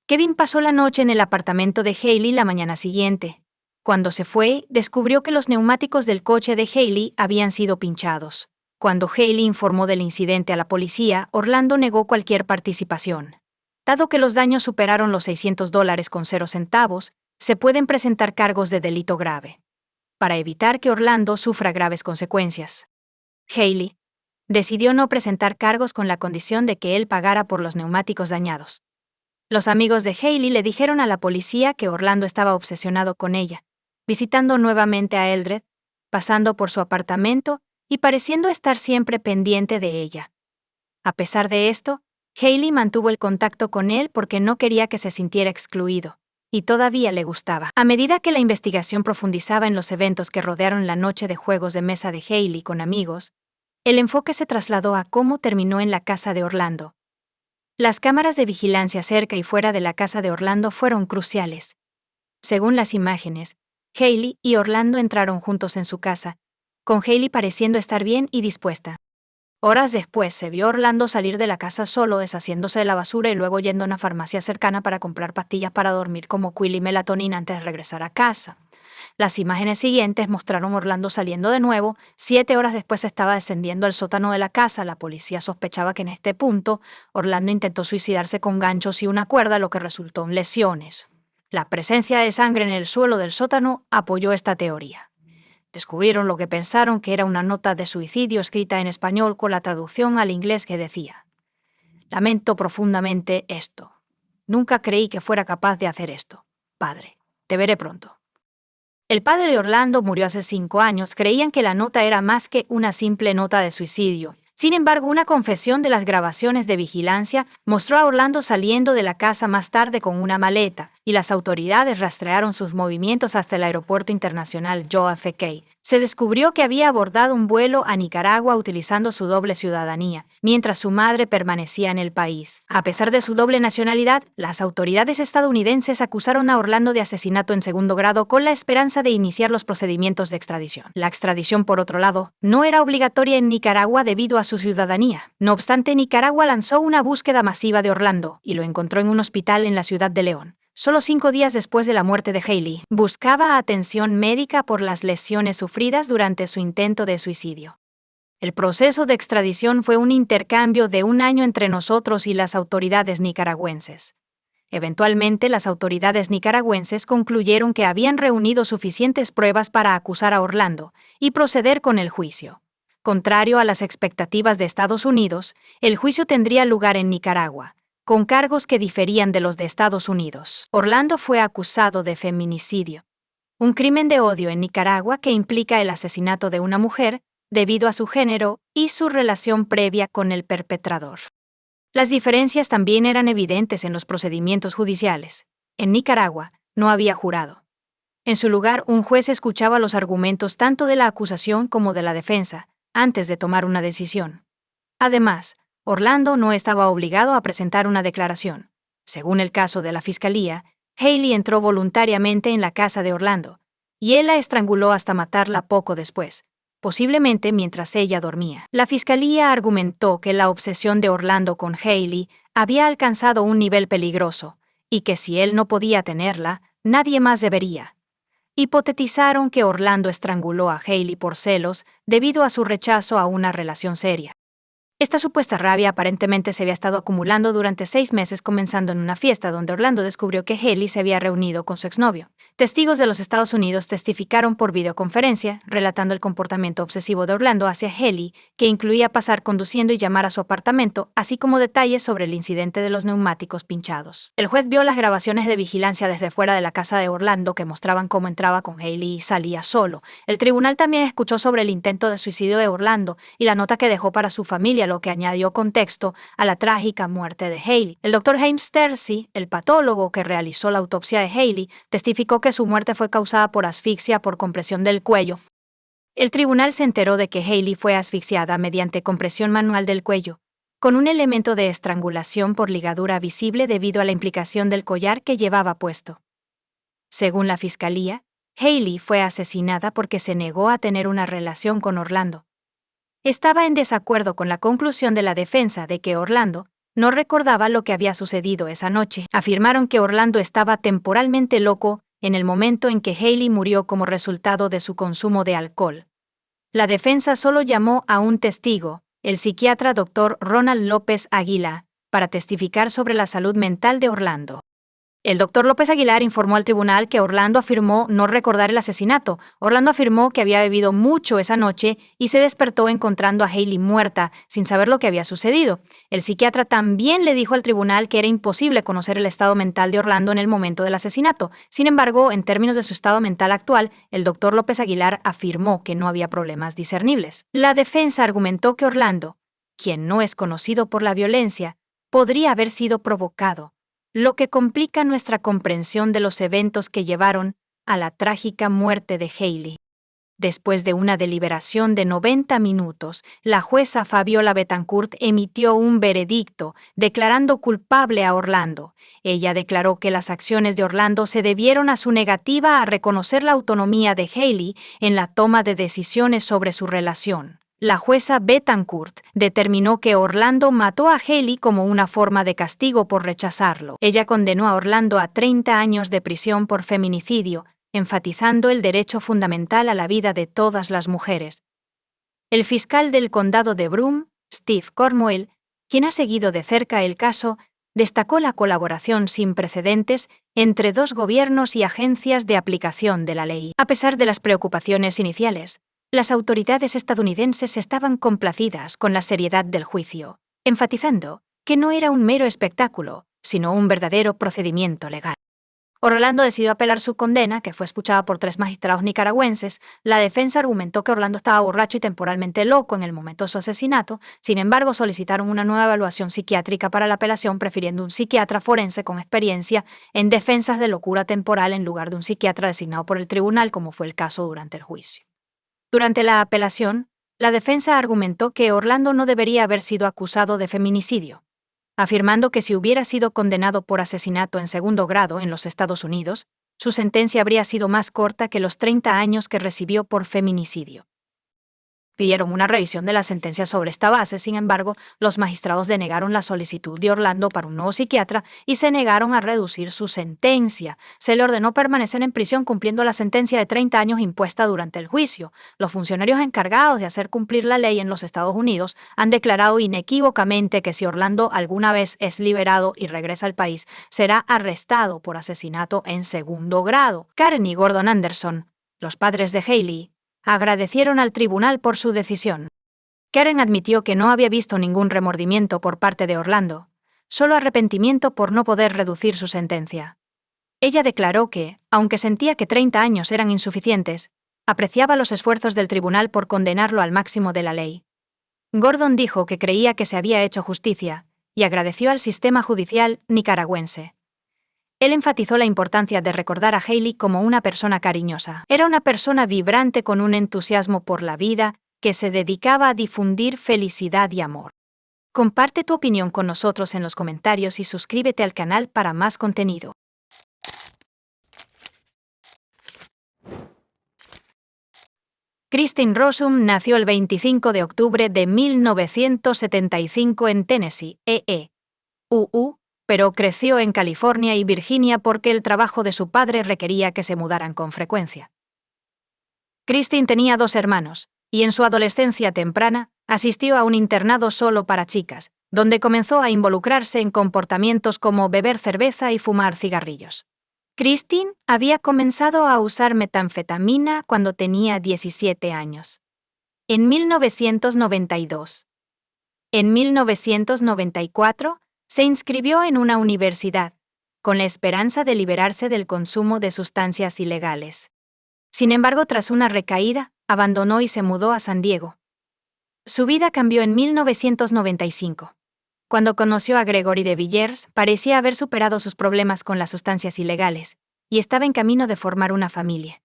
Kevin pasó la noche en el apartamento de Hailey la mañana siguiente. Cuando se fue, descubrió que los neumáticos del coche de Hailey habían sido pinchados. Cuando Hailey informó del incidente a la policía, Orlando negó cualquier participación. Dado que los daños superaron los $600.00, se pueden presentar cargos de delito grave, para evitar que Orlando sufra graves consecuencias. Hailey decidió no presentar cargos con la condición de que él pagara por los neumáticos dañados. Los amigos de Hailey le dijeron a la policía que Orlando estaba obsesionado con ella, visitando nuevamente a Eldred, pasando por su apartamento y pareciendo estar siempre pendiente de ella. A pesar de esto, Hailey mantuvo el contacto con él porque no quería que se sintiera excluido, y todavía le gustaba. A medida que la investigación profundizaba en los eventos que rodearon la noche de juegos de mesa de Hailey con amigos, el enfoque se trasladó a cómo terminó en la casa de Orlando. Las cámaras de vigilancia cerca y fuera de la casa de Orlando fueron cruciales. Según las imágenes, Hailey y Orlando entraron juntos en su casa, con Hailey pareciendo estar bien y dispuesta. Horas después se vio a Orlando salir de la casa solo deshaciéndose de la basura y luego yendo a una farmacia cercana para comprar pastillas para dormir como Quil y melatonina antes de regresar a casa. Las imágenes siguientes mostraron a Orlando saliendo de nuevo. 7 horas después estaba descendiendo al sótano de la casa. La policía sospechaba que en este punto Orlando intentó suicidarse con ganchos y una cuerda, lo que resultó en lesiones. La presencia de sangre en el suelo del sótano apoyó esta teoría. Descubrieron lo que pensaron que era una nota de suicidio escrita en español con la traducción al inglés que decía: «Lamento profundamente esto. Nunca creí que fuera capaz de hacer esto. Padre, te veré pronto». El padre de Orlando murió hace 5 años. Creían que la nota era más que una simple nota de suicidio. Sin embargo, una confesión de las grabaciones de vigilancia mostró a Orlando saliendo de la casa más tarde con una maleta, y las autoridades rastrearon sus movimientos hasta el aeropuerto internacional JFK, Se descubrió que había abordado un vuelo a Nicaragua utilizando su doble ciudadanía, mientras su madre permanecía en el país. A pesar de su doble nacionalidad, las autoridades estadounidenses acusaron a Orlando de asesinato en segundo grado con la esperanza de iniciar los procedimientos de extradición. La extradición, por otro lado, no era obligatoria en Nicaragua debido a su ciudadanía. No obstante, Nicaragua lanzó una búsqueda masiva de Orlando y lo encontró en un hospital en la ciudad de León. Solo 5 días después de la muerte de Hailey, buscaba atención médica por las lesiones sufridas durante su intento de suicidio. El proceso de extradición fue un intercambio de 1 año entre nosotros y las autoridades nicaragüenses. Eventualmente, las autoridades nicaragüenses concluyeron que habían reunido suficientes pruebas para acusar a Orlando y proceder con el juicio. Contrario a las expectativas de Estados Unidos, el juicio tendría lugar en Nicaragua, con cargos que diferían de los de Estados Unidos. Orlando fue acusado de feminicidio, un crimen de odio en Nicaragua que implica el asesinato de una mujer debido a su género y su relación previa con el perpetrador. Las diferencias también eran evidentes en los procedimientos judiciales. En Nicaragua no había jurado. En su lugar, un juez escuchaba los argumentos tanto de la acusación como de la defensa antes de tomar una decisión. Además, Orlando no estaba obligado a presentar una declaración. Según el caso de la fiscalía, Hailey entró voluntariamente en la casa de Orlando, y él la estranguló hasta matarla poco después, posiblemente mientras ella dormía. La fiscalía argumentó que la obsesión de Orlando con Hailey había alcanzado un nivel peligroso, y que si él no podía tenerla, nadie más debería. Hipotetizaron que Orlando estranguló a Hailey por celos debido a su rechazo a una relación seria. Esta supuesta rabia aparentemente se había estado acumulando durante 6 meses, comenzando en una fiesta donde Orlando descubrió que Hailey se había reunido con su exnovio. Testigos de los Estados Unidos testificaron por videoconferencia, relatando el comportamiento obsesivo de Orlando hacia Hailey, que incluía pasar conduciendo y llamar a su apartamento, así como detalles sobre el incidente de los neumáticos pinchados. El juez vio las grabaciones de vigilancia desde fuera de la casa de Orlando que mostraban cómo entraba con Hailey y salía solo. El tribunal también escuchó sobre el intento de suicidio de Orlando y la nota que dejó para su familia, lo que añadió contexto a la trágica muerte de Hailey. El Dr. James Tercy, el patólogo que realizó la autopsia de Hailey, testificó que su muerte fue causada por asfixia por compresión del cuello. El tribunal se enteró de que Hailey fue asfixiada mediante compresión manual del cuello, con un elemento de estrangulación por ligadura visible debido a la implicación del collar que llevaba puesto. Según la fiscalía, Hailey fue asesinada porque se negó a tener una relación con Orlando. Estaba en desacuerdo con la conclusión de la defensa de que Orlando no recordaba lo que había sucedido esa noche. Afirmaron que Orlando estaba temporalmente loco en el momento en que Hailey murió como resultado de su consumo de alcohol. La defensa solo llamó a un testigo, el psiquiatra Dr. Ronald López Aguilar, para testificar sobre la salud mental de Orlando. El Dr. López Aguilar informó al tribunal que Orlando afirmó no recordar el asesinato. Orlando afirmó que había bebido mucho esa noche y se despertó encontrando a Hailey muerta, sin saber lo que había sucedido. El psiquiatra también le dijo al tribunal que era imposible conocer el estado mental de Orlando en el momento del asesinato. Sin embargo, en términos de su estado mental actual, el Dr. López Aguilar afirmó que no había problemas discernibles. La defensa argumentó que Orlando, quien no es conocido por la violencia, podría haber sido provocado, lo que complica nuestra comprensión de los eventos que llevaron a la trágica muerte de Hailey. Después de una deliberación de 90 minutos, la jueza Fabiola Betancourt emitió un veredicto declarando culpable a Orlando. Ella declaró que las acciones de Orlando se debieron a su negativa a reconocer la autonomía de Hailey en la toma de decisiones sobre su relación. La jueza Betancourt determinó que Orlando mató a Hailey como una forma de castigo por rechazarlo. Ella condenó a Orlando a 30 años de prisión por feminicidio, enfatizando el derecho fundamental a la vida de todas las mujeres. El fiscal del condado de Broome, Steve Cornwell, quien ha seguido de cerca el caso, destacó la colaboración sin precedentes entre 2 gobiernos y agencias de aplicación de la ley. A pesar de las preocupaciones iniciales, las autoridades estadounidenses estaban complacidas con la seriedad del juicio, enfatizando que no era un mero espectáculo, sino un verdadero procedimiento legal. Orlando decidió apelar su condena, que fue escuchada por 3 magistrados nicaragüenses. La defensa argumentó que Orlando estaba borracho y temporalmente loco en el momento de su asesinato. Sin embargo, solicitaron una nueva evaluación psiquiátrica para la apelación, prefiriendo un psiquiatra forense con experiencia en defensas de locura temporal en lugar de un psiquiatra designado por el tribunal, como fue el caso durante el juicio. Durante la apelación, la defensa argumentó que Orlando no debería haber sido acusado de feminicidio, afirmando que si hubiera sido condenado por asesinato en segundo grado en los Estados Unidos, su sentencia habría sido más corta que los 30 años que recibió por feminicidio. Pidieron una revisión de la sentencia sobre esta base, sin embargo, los magistrados denegaron la solicitud de Orlando para un nuevo psiquiatra y se negaron a reducir su sentencia. Se le ordenó permanecer en prisión cumpliendo la sentencia de 30 años impuesta durante el juicio. Los funcionarios encargados de hacer cumplir la ley en los Estados Unidos han declarado inequívocamente que si Orlando alguna vez es liberado y regresa al país, será arrestado por asesinato en segundo grado. Karen y Gordon Anderson, los padres de Hailey, agradecieron al tribunal por su decisión. Karen admitió que no había visto ningún remordimiento por parte de Orlando, solo arrepentimiento por no poder reducir su sentencia. Ella declaró que, aunque sentía que 30 años eran insuficientes, apreciaba los esfuerzos del tribunal por condenarlo al máximo de la ley. Gordon dijo que creía que se había hecho justicia y agradeció al sistema judicial nicaragüense. Él enfatizó la importancia de recordar a Hailey como una persona cariñosa. Era una persona vibrante con un entusiasmo por la vida que se dedicaba a difundir felicidad y amor. Comparte tu opinión con nosotros en los comentarios y suscríbete al canal para más contenido. Christine Rossum nació el 25 de octubre de 1975 en Tennessee, pero creció en California y Virginia porque el trabajo de su padre requería que se mudaran con frecuencia. Christine tenía 2 hermanos, y en su adolescencia temprana asistió a un internado solo para chicas, donde comenzó a involucrarse en comportamientos como beber cerveza y fumar cigarrillos. Christine había comenzado a usar metanfetamina cuando tenía 17 años. En 1992. En 1994, se inscribió en una universidad, con la esperanza de liberarse del consumo de sustancias ilegales. Sin embargo, tras una recaída, abandonó y se mudó a San Diego. Su vida cambió en 1995. Cuando conoció a Gregory de Villers, parecía haber superado sus problemas con las sustancias ilegales, y estaba en camino de formar una familia.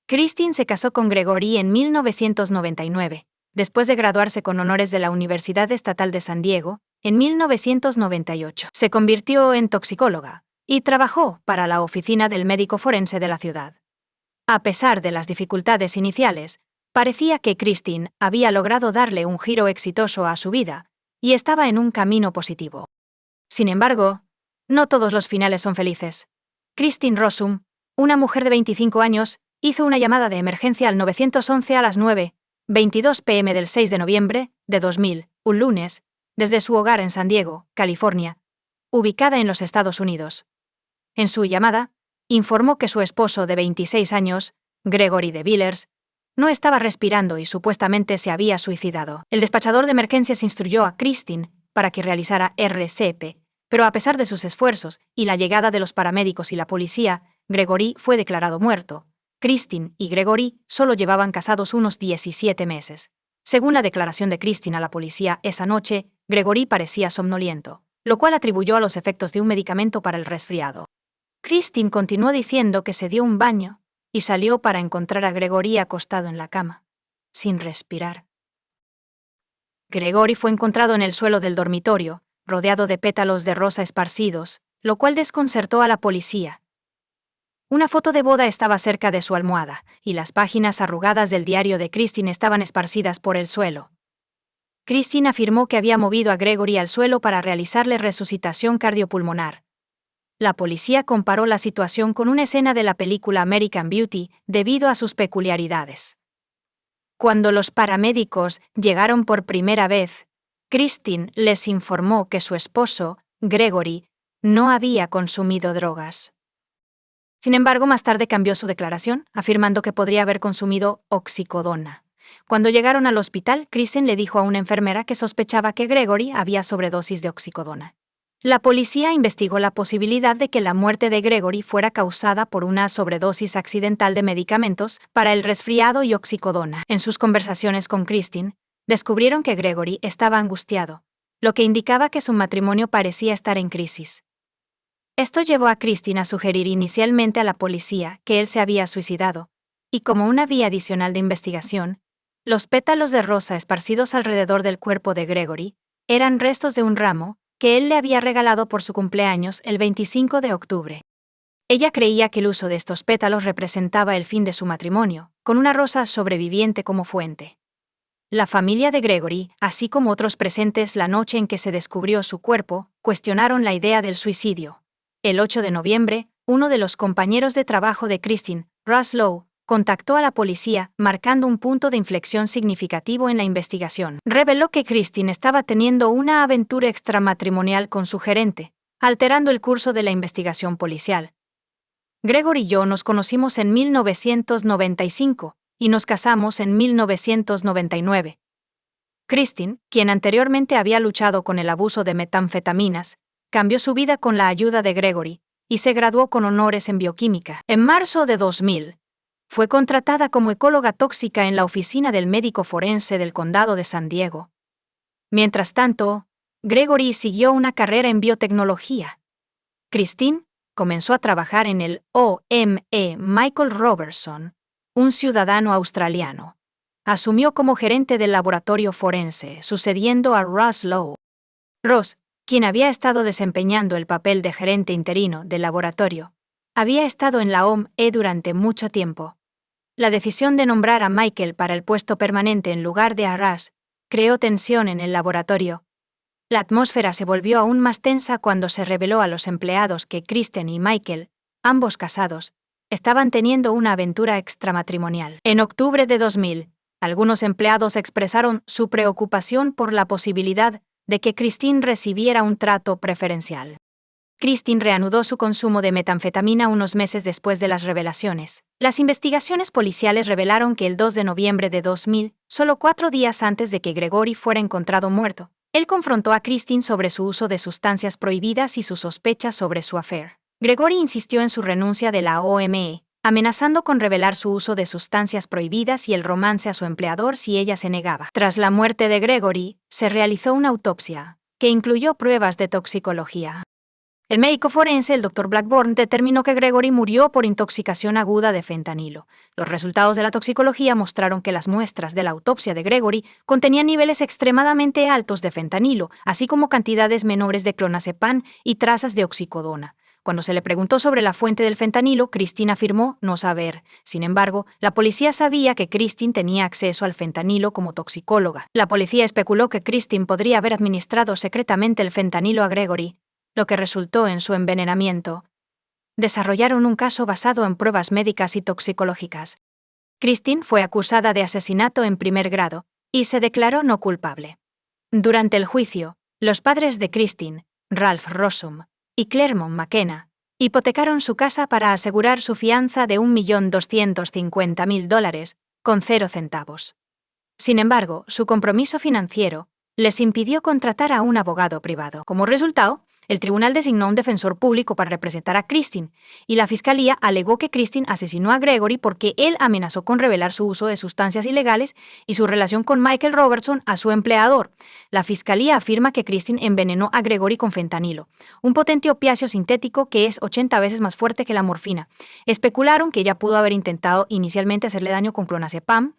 Christine se casó con Gregory en 1999, después de graduarse con honores de la Universidad Estatal de San Diego. En 1998, se convirtió en toxicóloga y trabajó para la oficina del médico forense de la ciudad. A pesar de las dificultades iniciales, parecía que Christine había logrado darle un giro exitoso a su vida y estaba en un camino positivo. Sin embargo, no todos los finales son felices. Christine Rossum, una mujer de 25 años, hizo una llamada de emergencia al 911 a las 9:22 p.m. del 6 de noviembre de 2000, un lunes, desde su hogar en San Diego, California, ubicada en los Estados Unidos. En su llamada, informó que su esposo de 26 años, Gregory de Villers, no estaba respirando y supuestamente se había suicidado. El despachador de emergencias instruyó a Christine para que realizara RCP, pero a pesar de sus esfuerzos y la llegada de los paramédicos y la policía, Gregory fue declarado muerto. Christine y Gregory solo llevaban casados unos 17 meses. Según la declaración de Christine a la policía esa noche, Gregory parecía somnoliento, lo cual atribuyó a los efectos de un medicamento para el resfriado. Christine continuó diciendo que se dio un baño y salió para encontrar a Gregory acostado en la cama, sin respirar. Gregory fue encontrado en el suelo del dormitorio, rodeado de pétalos de rosa esparcidos, lo cual desconcertó a la policía. Una foto de boda estaba cerca de su almohada, y las páginas arrugadas del diario de Christine estaban esparcidas por el suelo. Christine afirmó que había movido a Gregory al suelo para realizarle resucitación cardiopulmonar. La policía comparó la situación con una escena de la película American Beauty debido a sus peculiaridades. Cuando los paramédicos llegaron por primera vez, Christine les informó que su esposo, Gregory, no había consumido drogas. Sin embargo, más tarde cambió su declaración, afirmando que podría haber consumido oxicodona. Cuando llegaron al hospital, Christine le dijo a una enfermera que sospechaba que Gregory había sobredosis de oxicodona. La policía investigó la posibilidad de que la muerte de Gregory fuera causada por una sobredosis accidental de medicamentos para el resfriado y oxicodona. En sus conversaciones con Christine, descubrieron que Gregory estaba angustiado, lo que indicaba que su matrimonio parecía estar en crisis. Esto llevó a Christine a sugerir inicialmente a la policía que él se había suicidado, y como una vía adicional de investigación, Los pétalos de rosa esparcidos alrededor del cuerpo de Gregory eran restos de un ramo que él le había regalado por su cumpleaños el 25 de octubre. Ella creía que el uso de estos pétalos representaba el fin de su matrimonio, con una rosa sobreviviente como fuente. La familia de Gregory, así como otros presentes la noche en que se descubrió su cuerpo, cuestionaron la idea del suicidio. El 8 de noviembre, uno de los compañeros de trabajo de Christine, Russ Lowe, contactó a la policía, marcando un punto de inflexión significativo en la investigación. Reveló que Christine estaba teniendo una aventura extramatrimonial con su gerente, alterando el curso de la investigación policial. Gregory y yo nos conocimos en 1995 y nos casamos en 1999. Christine, quien anteriormente había luchado con el abuso de metanfetaminas, cambió su vida con la ayuda de Gregory y se graduó con honores en bioquímica. En marzo de 2000, fue contratada como ecóloga tóxica en la oficina del médico forense del condado de San Diego. Mientras tanto, Gregory siguió una carrera en biotecnología. Christine comenzó a trabajar en el OME Michael Robertson, un ciudadano australiano. Asumió como gerente del laboratorio forense, sucediendo a Russ Lowe. Ross, quien había estado desempeñando el papel de gerente interino del laboratorio, había estado en la OME durante mucho tiempo. La decisión de nombrar a Michael para el puesto permanente en lugar de a Russ creó tensión en el laboratorio. La atmósfera se volvió aún más tensa cuando se reveló a los empleados que Kristen y Michael, ambos casados, estaban teniendo una aventura extramatrimonial. En octubre de 2000, algunos empleados expresaron su preocupación por la posibilidad de que Christine recibiera un trato preferencial. Christine reanudó su consumo de metanfetamina unos meses después de las revelaciones. Las investigaciones policiales revelaron que el 2 de noviembre de 2000, solo 4 días antes de que Gregory fuera encontrado muerto, él confrontó a Christine sobre su uso de sustancias prohibidas y sus sospechas sobre su affair. Gregory insistió en su renuncia de la OME, amenazando con revelar su uso de sustancias prohibidas y el romance a su empleador si ella se negaba. Tras la muerte de Gregory, se realizó una autopsia, que incluyó pruebas de toxicología. El médico forense, el Dr. Blackburn, determinó que Gregory murió por intoxicación aguda de fentanilo. Los resultados de la toxicología mostraron que las muestras de la autopsia de Gregory contenían niveles extremadamente altos de fentanilo, así como cantidades menores de clonazepam y trazas de oxicodona. Cuando se le preguntó sobre la fuente del fentanilo, Christine afirmó no saber. Sin embargo, la policía sabía que Christine tenía acceso al fentanilo como toxicóloga. La policía especuló que Christine podría haber administrado secretamente el fentanilo a Gregory, lo que resultó en su envenenamiento. Desarrollaron un caso basado en pruebas médicas y toxicológicas. Christine fue acusada de asesinato en primer grado y se declaró no culpable. Durante el juicio, los padres de Christine, Ralph Rossum y Claremont McKenna, hipotecaron su casa para asegurar su fianza de $1.250.000 con 0 centavos. Sin embargo, su compromiso financiero les impidió contratar a un abogado privado. Como resultado, el tribunal designó un defensor público para representar a Christine, y la fiscalía alegó que Christine asesinó a Gregory porque él amenazó con revelar su uso de sustancias ilegales y su relación con Michael Robertson a su empleador. La fiscalía afirma que Christine envenenó a Gregory con fentanilo, un potente opiáceo sintético que es 80 veces más fuerte que la morfina. Especularon que ella pudo haber intentado inicialmente hacerle daño con clonazepam,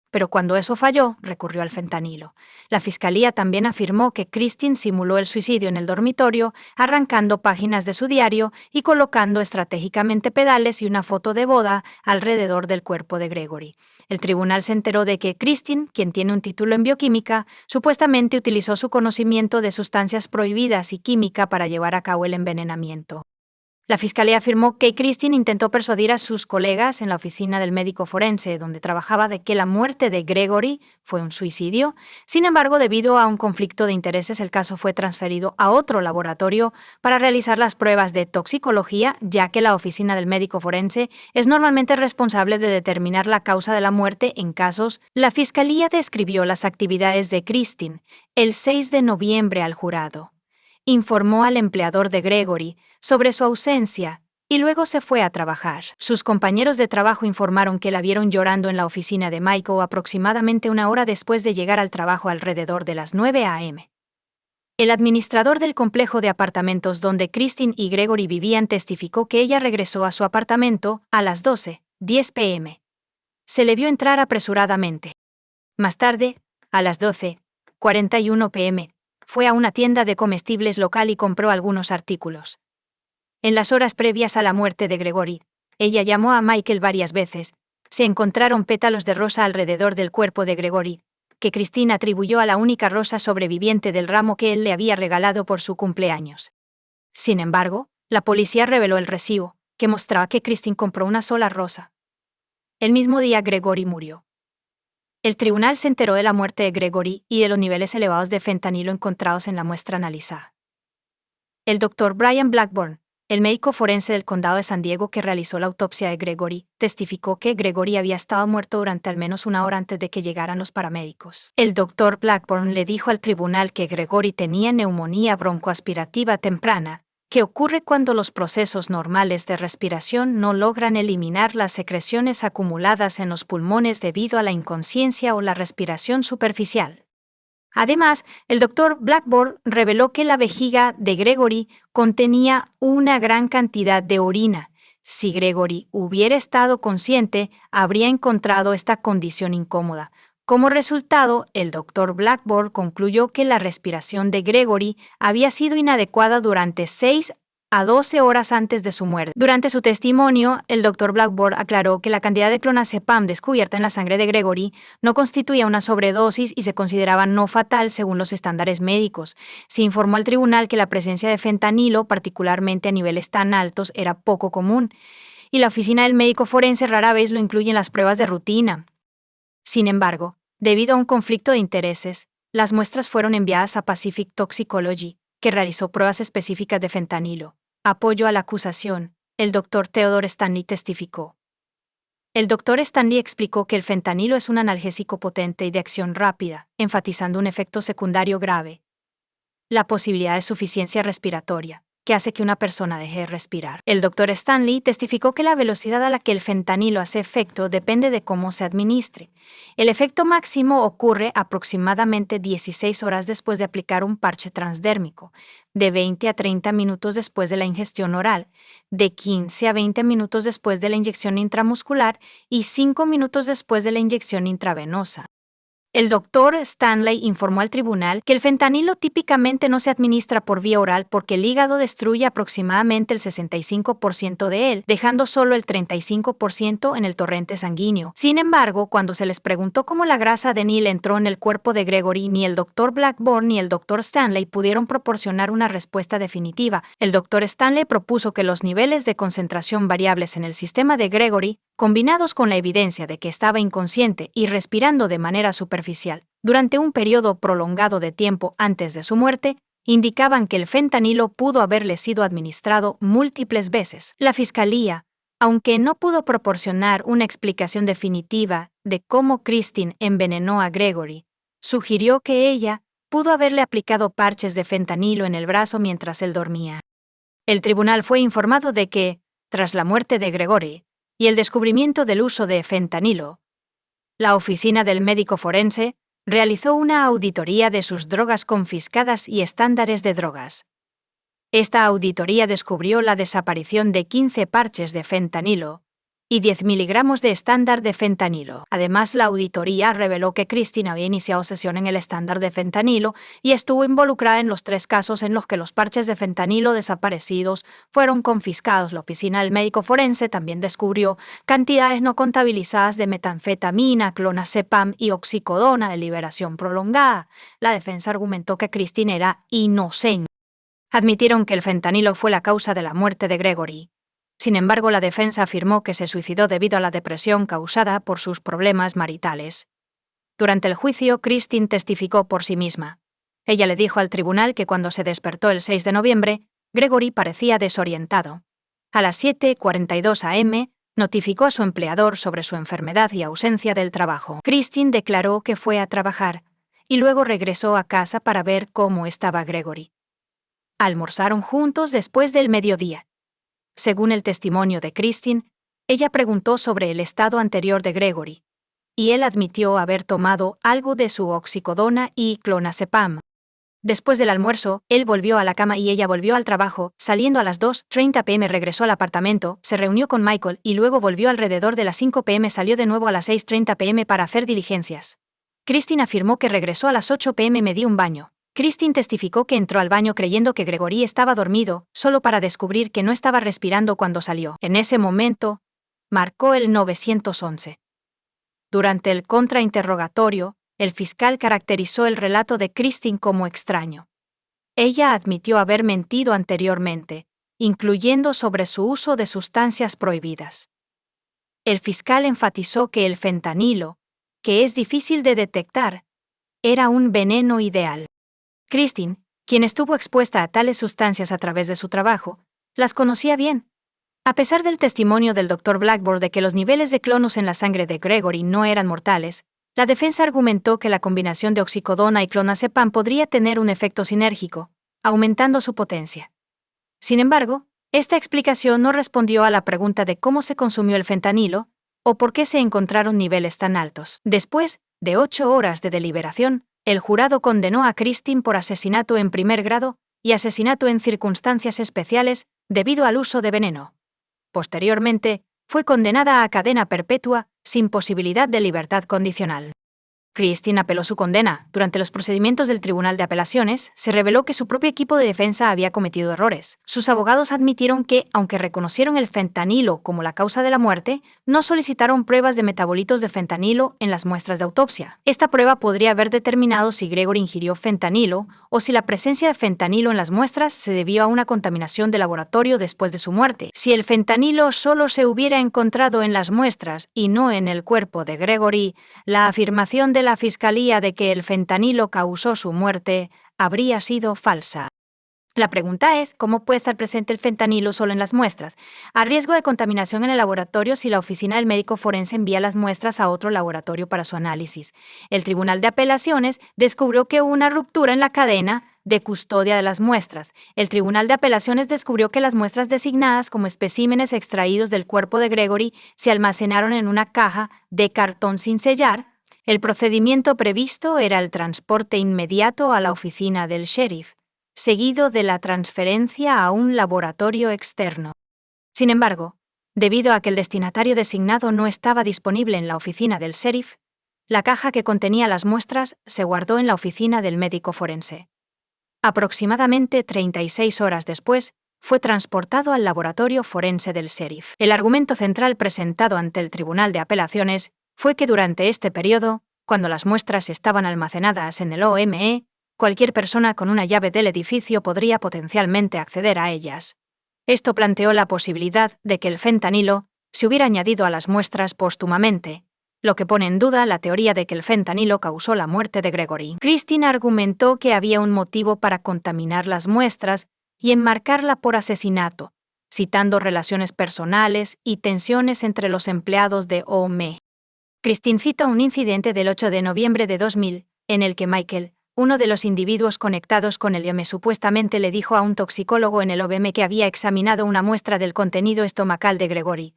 pero cuando eso falló, recurrió al fentanilo. La fiscalía también afirmó que Christine simuló el suicidio en el dormitorio, arrancando páginas de su diario y colocando estratégicamente pedales y una foto de boda alrededor del cuerpo de Gregory. El tribunal se enteró de que Christine, quien tiene un título en bioquímica, supuestamente utilizó su conocimiento de sustancias prohibidas y química para llevar a cabo el envenenamiento. La fiscalía afirmó que Christine intentó persuadir a sus colegas en la oficina del médico forense donde trabajaba de que la muerte de Gregory fue un suicidio. Sin embargo, debido a un conflicto de intereses, el caso fue transferido a otro laboratorio para realizar las pruebas de toxicología, ya que la oficina del médico forense es normalmente responsable de determinar la causa de la muerte en casos. La fiscalía describió las actividades de Christine el 6 de noviembre al jurado. Informó al empleador de Gregory sobre su ausencia y luego se fue a trabajar. Sus compañeros de trabajo informaron que la vieron llorando en la oficina de Michael aproximadamente una hora después de llegar al trabajo alrededor de las 9 a.m. El administrador del complejo de apartamentos donde Christine y Gregory vivían testificó que ella regresó a su apartamento a las 12:10 p.m. Se le vio entrar apresuradamente. Más tarde, a las 12:41 p.m., fue a una tienda de comestibles local y compró algunos artículos. En las horas previas a la muerte de Gregory, ella llamó a Michael varias veces. Se encontraron pétalos de rosa alrededor del cuerpo de Gregory, que Christine atribuyó a la única rosa sobreviviente del ramo que él le había regalado por su cumpleaños. Sin embargo, la policía reveló el recibo, que mostraba que Christine compró una sola rosa. El mismo día Gregory murió. El tribunal se enteró de la muerte de Gregory y de los niveles elevados de fentanilo encontrados en la muestra analizada. El Dr. Brian Blackburn, el médico forense del condado de San Diego que realizó la autopsia de Gregory, testificó que Gregory había estado muerto durante al menos una hora antes de que llegaran los paramédicos. El Dr. Blackburn le dijo al tribunal que Gregory tenía neumonía broncoaspirativa temprana, que ocurre cuando los procesos normales de respiración no logran eliminar las secreciones acumuladas en los pulmones debido a la inconsciencia o la respiración superficial. Además, el Dr. Blackburn reveló que la vejiga de Gregory contenía una gran cantidad de orina. Si Gregory hubiera estado consciente, habría encontrado esta condición incómoda. Como resultado, el Dr. Blackburn concluyó que la respiración de Gregory había sido inadecuada durante 6 a 12 horas antes de su muerte. Durante su testimonio, el Dr. Blackburn aclaró que la cantidad de clonazepam descubierta en la sangre de Gregory no constituía una sobredosis y se consideraba no fatal según los estándares médicos. Se informó al tribunal que la presencia de fentanilo, particularmente a niveles tan altos, era poco común, y la oficina del médico forense rara vez lo incluye en las pruebas de rutina. Sin embargo, debido a un conflicto de intereses, las muestras fueron enviadas a Pacific Toxicology, que realizó pruebas específicas de fentanilo. Apoyo a la acusación, el Dr. Theodore Stanley testificó. El Dr. Stanley explicó que el fentanilo es un analgésico potente y de acción rápida, enfatizando un efecto secundario grave: la posibilidad de insuficiencia respiratoria, que hace que una persona deje de respirar. El Dr. Stanley testificó que la velocidad a la que el fentanilo hace efecto depende de cómo se administre. El efecto máximo ocurre aproximadamente 16 horas después de aplicar un parche transdérmico, de 20 a 30 minutos después de la ingestión oral, de 15 a 20 minutos después de la inyección intramuscular y 5 minutos después de la inyección intravenosa. El Dr. Stanley informó al tribunal que el fentanilo típicamente no se administra por vía oral porque el hígado destruye aproximadamente el 65% de él, dejando solo el 35% en el torrente sanguíneo. Sin embargo, cuando se les preguntó cómo la grasa de Neil entró en el cuerpo de Gregory, ni el Dr. Blackburn ni el Dr. Stanley pudieron proporcionar una respuesta definitiva. El Dr. Stanley propuso que los niveles de concentración variables en el sistema de Gregory, combinados con la evidencia de que estaba inconsciente y respirando de manera superficial durante un periodo prolongado de tiempo antes de su muerte, indicaban que el fentanilo pudo haberle sido administrado múltiples veces. La fiscalía, aunque no pudo proporcionar una explicación definitiva de cómo Christine envenenó a Gregory, sugirió que ella pudo haberle aplicado parches de fentanilo en el brazo mientras él dormía. El tribunal fue informado de que, tras la muerte de Gregory y el descubrimiento del uso de fentanilo, la oficina del médico forense realizó una auditoría de sus drogas confiscadas y estándares de drogas. Esta auditoría descubrió la desaparición de 15 parches de fentanilo y 10 miligramos de estándar de fentanilo. Además, la auditoría reveló que Christine había iniciado sesión en el estándar de fentanilo y estuvo involucrada en los 3 casos en los que los parches de fentanilo desaparecidos fueron confiscados. La oficina del médico forense también descubrió cantidades no contabilizadas de metanfetamina, clonazepam y oxicodona de liberación prolongada. La defensa argumentó que Christine era inocente. Admitieron que el fentanilo fue la causa de la muerte de Gregory. Sin embargo, la defensa afirmó que se suicidó debido a la depresión causada por sus problemas maritales. Durante el juicio, Christine testificó por sí misma. Ella le dijo al tribunal que cuando se despertó el 6 de noviembre, Gregory parecía desorientado. A las 7:42 am, notificó a su empleador sobre su enfermedad y ausencia del trabajo. Christine declaró que fue a trabajar y luego regresó a casa para ver cómo estaba Gregory. Almorzaron juntos después del mediodía. Según el testimonio de Christine, ella preguntó sobre el estado anterior de Gregory, y él admitió haber tomado algo de su oxicodona y clonazepam. Después del almuerzo, él volvió a la cama y ella volvió al trabajo. Saliendo a las 2:30 p.m. regresó al apartamento, se reunió con Michael y luego volvió alrededor de las 5 p.m. Salió de nuevo a las 6:30 p.m. para hacer diligencias. Christine afirmó que regresó a las 8 p.m. me dio un baño. Christine testificó que entró al baño creyendo que Gregory estaba dormido, solo para descubrir que no estaba respirando cuando salió. En ese momento, marcó el 911. Durante el contrainterrogatorio, el fiscal caracterizó el relato de Christine como extraño. Ella admitió haber mentido anteriormente, incluyendo sobre su uso de sustancias prohibidas. El fiscal enfatizó que el fentanilo, que es difícil de detectar, era un veneno ideal. Christine, quien estuvo expuesta a tales sustancias a través de su trabajo, las conocía bien. A pesar del testimonio del Dr. Blackburn de que los niveles de clonus en la sangre de Gregory no eran mortales, la defensa argumentó que la combinación de oxicodona y clonazepam podría tener un efecto sinérgico, aumentando su potencia. Sin embargo, esta explicación no respondió a la pregunta de cómo se consumió el fentanilo o por qué se encontraron niveles tan altos. Después de 8 horas de deliberación, el jurado condenó a Christine por asesinato en primer grado y asesinato en circunstancias especiales debido al uso de veneno. Posteriormente, fue condenada a cadena perpetua, sin posibilidad de libertad condicional. Christine apeló su condena. Durante los procedimientos del Tribunal de Apelaciones, se reveló que su propio equipo de defensa había cometido errores. Sus abogados admitieron que, aunque reconocieron el fentanilo como la causa de la muerte, no solicitaron pruebas de metabolitos de fentanilo en las muestras de autopsia. Esta prueba podría haber determinado si Gregory ingirió fentanilo o si la presencia de fentanilo en las muestras se debió a una contaminación de laboratorio después de su muerte. Si el fentanilo solo se hubiera encontrado en las muestras y no en el cuerpo de Gregory, la afirmación de la Fiscalía de que el fentanilo causó su muerte habría sido falsa. La pregunta es, ¿cómo puede estar presente el fentanilo solo en las muestras? A riesgo de contaminación en el laboratorio si la oficina del médico forense envía las muestras a otro laboratorio para su análisis. El Tribunal de Apelaciones descubrió que hubo una ruptura en la cadena de custodia de las muestras. El Tribunal de Apelaciones descubrió que las muestras designadas como especímenes extraídos del cuerpo de Gregory se almacenaron en una caja de cartón sin sellar. El procedimiento previsto era el transporte inmediato a la oficina del sheriff, seguido de la transferencia a un laboratorio externo. Sin embargo, debido a que el destinatario designado no estaba disponible en la oficina del sheriff, la caja que contenía las muestras se guardó en la oficina del médico forense. Aproximadamente 36 horas después, fue transportado al laboratorio forense del sheriff. El argumento central presentado ante el Tribunal de Apelaciones fue que durante este periodo, cuando las muestras estaban almacenadas en el OME, cualquier persona con una llave del edificio podría potencialmente acceder a ellas. Esto planteó la posibilidad de que el fentanilo se hubiera añadido a las muestras póstumamente, lo que pone en duda la teoría de que el fentanilo causó la muerte de Gregory. Christine argumentó que había un motivo para contaminar las muestras y enmarcarla por asesinato, citando relaciones personales y tensiones entre los empleados de OME. Christine cita un incidente del 8 de noviembre de 2000, en el que Michael, uno de los individuos conectados con el OME, supuestamente le dijo a un toxicólogo en el OME que había examinado una muestra del contenido estomacal de Gregory.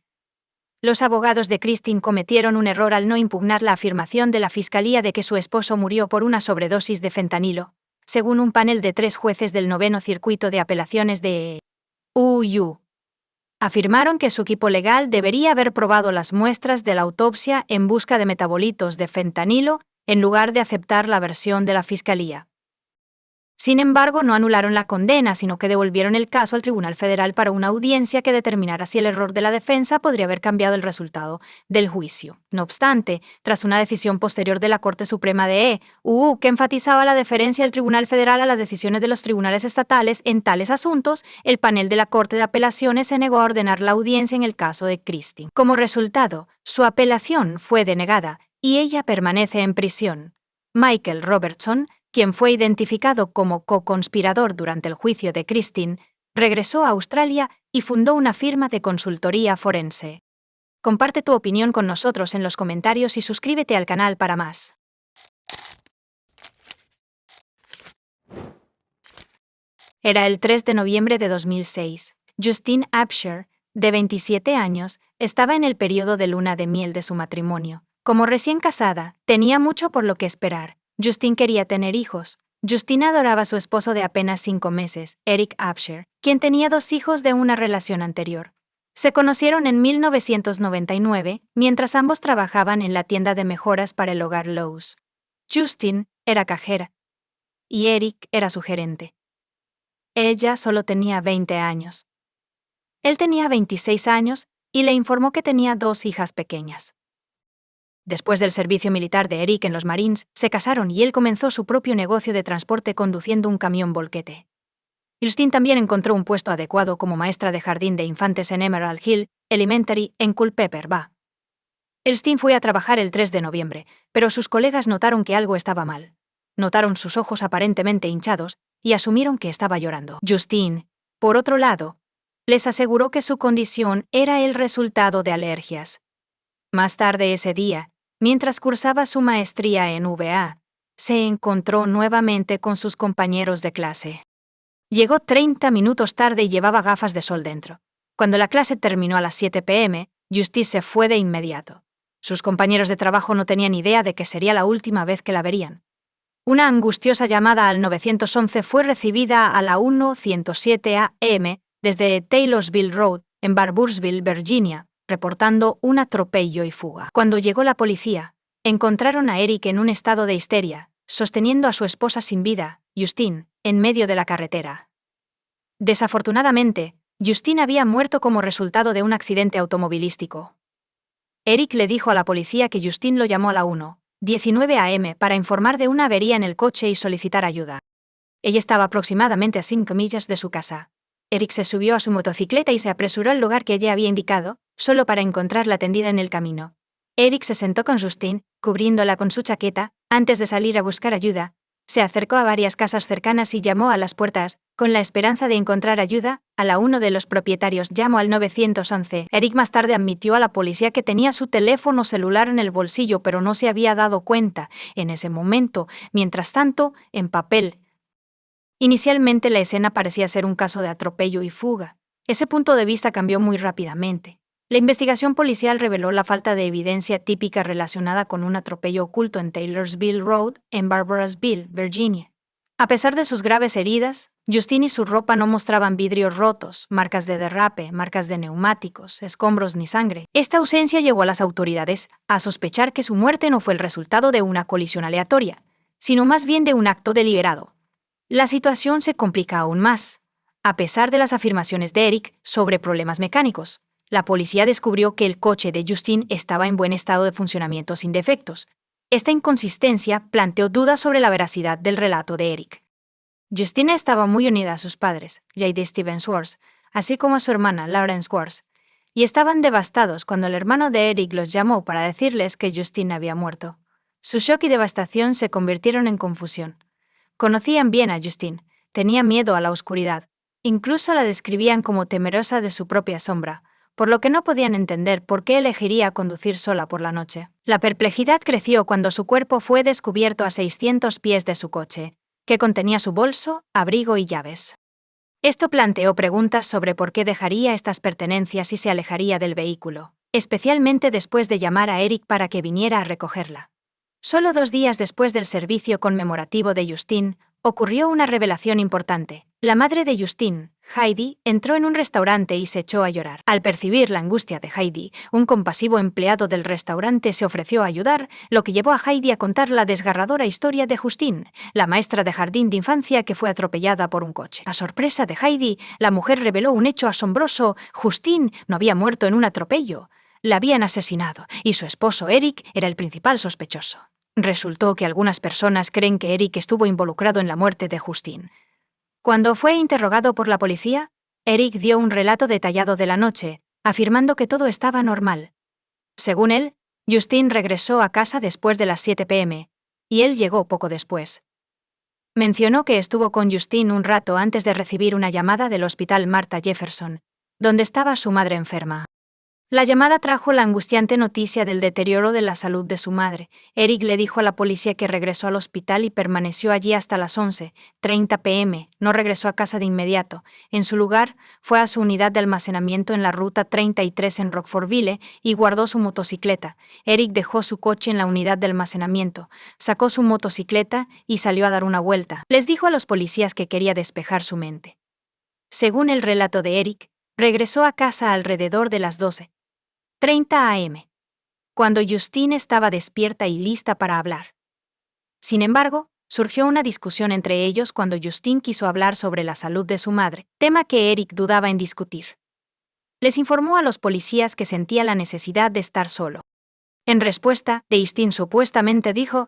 Los abogados de Christine cometieron un error al no impugnar la afirmación de la Fiscalía de que su esposo murió por una sobredosis de fentanilo, según un panel de 3 jueces del 9º Circuito de Apelaciones de UU. Afirmaron que su equipo legal debería haber probado las muestras de la autopsia en busca de metabolitos de fentanilo en lugar de aceptar la versión de la Fiscalía. Sin embargo, no anularon la condena, sino que devolvieron el caso al Tribunal Federal para una audiencia que determinara si el error de la defensa podría haber cambiado el resultado del juicio. No obstante, tras una decisión posterior de la Corte Suprema de EU, que enfatizaba la deferencia del Tribunal Federal a las decisiones de los tribunales estatales en tales asuntos, el panel de la Corte de Apelaciones se negó a ordenar la audiencia en el caso de Christine. Como resultado, su apelación fue denegada y ella permanece en prisión. Michael Robertson, quien fue identificado como co-conspirador durante el juicio de Christine, regresó a Australia y fundó una firma de consultoría forense. Comparte tu opinión con nosotros en los comentarios y suscríbete al canal para más. Era el 3 de noviembre de 2006. Justine Absher, de 27 años, estaba en el periodo de luna de miel de su matrimonio. Como recién casada, tenía mucho por lo que esperar. Justine quería tener hijos, Justin adoraba a su esposo de apenas 5 meses, Eric Absher, quien tenía 2 hijos de una relación anterior. Se conocieron en 1999, mientras ambos trabajaban en la tienda de mejoras para el hogar Lowe's. Justin era cajera y Eric era su gerente. Ella solo tenía 20 años. Él tenía 26 años y le informó que tenía 2 hijas pequeñas. Después del servicio militar de Eric en los Marines, se casaron y él comenzó su propio negocio de transporte conduciendo un camión volquete. Justin también encontró un puesto adecuado como maestra de jardín de infantes en Emerald Hill Elementary en Culpeper, Va. Justin fue a trabajar el 3 de noviembre, pero sus colegas notaron que algo estaba mal. Notaron sus ojos aparentemente hinchados y asumieron que estaba llorando. Justin, por otro lado, les aseguró que su condición era el resultado de alergias. Más tarde ese día, mientras cursaba su maestría en VA, se encontró nuevamente con sus compañeros de clase. Llegó 30 minutos tarde y llevaba gafas de sol dentro. Cuando la clase terminó a las 7 p.m., Justin se fue de inmediato. Sus compañeros de trabajo no tenían idea de que sería la última vez que la verían. Una angustiosa llamada al 911 fue recibida a la 1:107 a.m. desde Taylorsville Road, en Barboursville, Virginia, reportando un atropello y fuga. Cuando llegó la policía, encontraron a Eric en un estado de histeria, sosteniendo a su esposa sin vida, Justin, en medio de la carretera. Desafortunadamente, Justin había muerto como resultado de un accidente automovilístico. Eric le dijo a la policía que Justin lo llamó a la 1:19 a.m. para informar de una avería en el coche y solicitar ayuda. Ella estaba aproximadamente a 5 millas de su casa. Eric se subió a su motocicleta y se apresuró al lugar que ella había indicado, solo para encontrarla tendida en el camino. Eric se sentó con Justin, cubriéndola con su chaqueta, antes de salir a buscar ayuda. Se acercó a varias casas cercanas y llamó a las puertas, con la esperanza de encontrar ayuda. A la 1 de los propietarios llamó al 911. Eric más tarde admitió a la policía que tenía su teléfono celular en el bolsillo, pero no se había dado cuenta, en ese momento. Mientras tanto, en papel. Inicialmente la escena parecía ser un caso de atropello y fuga. Ese punto de vista cambió muy rápidamente. La investigación policial reveló la falta de evidencia típica relacionada con un atropello oculto en Taylorsville Road, en Barboursville, Virginia. A pesar de sus graves heridas, Justin y su ropa no mostraban vidrios rotos, marcas de derrape, marcas de neumáticos, escombros ni sangre. Esta ausencia llevó a las autoridades a sospechar que su muerte no fue el resultado de una colisión aleatoria, sino más bien de un acto deliberado. La situación se complica aún más. A pesar de las afirmaciones de Eric sobre problemas mecánicos, la policía descubrió que el coche de Justin estaba en buen estado de funcionamiento sin defectos. Esta inconsistencia planteó dudas sobre la veracidad del relato de Eric. Justina estaba muy unida a sus padres, J.D. Stevens Schwartz, así como a su hermana, Lauren Schwartz, y estaban devastados cuando el hermano de Eric los llamó para decirles que Justin había muerto. Su shock y devastación se convirtieron en confusión. Conocían bien a Justin, tenían miedo a la oscuridad, incluso la describían como temerosa de su propia sombra, por lo que no podían entender por qué elegiría conducir sola por la noche. La perplejidad creció cuando su cuerpo fue descubierto a 600 pies de su coche, que contenía su bolso, abrigo y llaves. Esto planteó preguntas sobre por qué dejaría estas pertenencias y se alejaría del vehículo, especialmente después de llamar a Eric para que viniera a recogerla. Solo 2 días después del servicio conmemorativo de Justin, ocurrió una revelación importante. La madre de Justin, Heidi, entró en un restaurante y se echó a llorar. Al percibir la angustia de Heidi, un compasivo empleado del restaurante se ofreció a ayudar, lo que llevó a Heidi a contar la desgarradora historia de Justin, la maestra de jardín de infancia que fue atropellada por un coche. A sorpresa de Heidi, la mujer reveló un hecho asombroso: Justin no había muerto en un atropello, la habían asesinado, y su esposo Eric era el principal sospechoso. Resultó que algunas personas creen que Eric estuvo involucrado en la muerte de Justin. Cuando fue interrogado por la policía, Eric dio un relato detallado de la noche, afirmando que todo estaba normal. Según él, Justin regresó a casa después de las 7 p.m., y él llegó poco después. Mencionó que estuvo con Justin un rato antes de recibir una llamada del hospital Martha Jefferson, donde estaba su madre enferma. La llamada trajo la angustiante noticia del deterioro de la salud de su madre. Eric le dijo a la policía que regresó al hospital y permaneció allí hasta las 11:30 p.m. No regresó a casa de inmediato. En su lugar, fue a su unidad de almacenamiento en la Ruta 33 en Rockfordville y guardó su motocicleta. Eric dejó su coche en la unidad de almacenamiento, sacó su motocicleta y salió a dar una vuelta. Les dijo a los policías que quería despejar su mente. Según el relato de Eric, regresó a casa alrededor de las 12:30 a.m., cuando Justine estaba despierta y lista para hablar. Sin embargo, surgió una discusión entre ellos cuando Justine quiso hablar sobre la salud de su madre, tema que Eric dudaba en discutir. Les informó a los policías que sentía la necesidad de estar solo. En respuesta, Justine supuestamente dijo: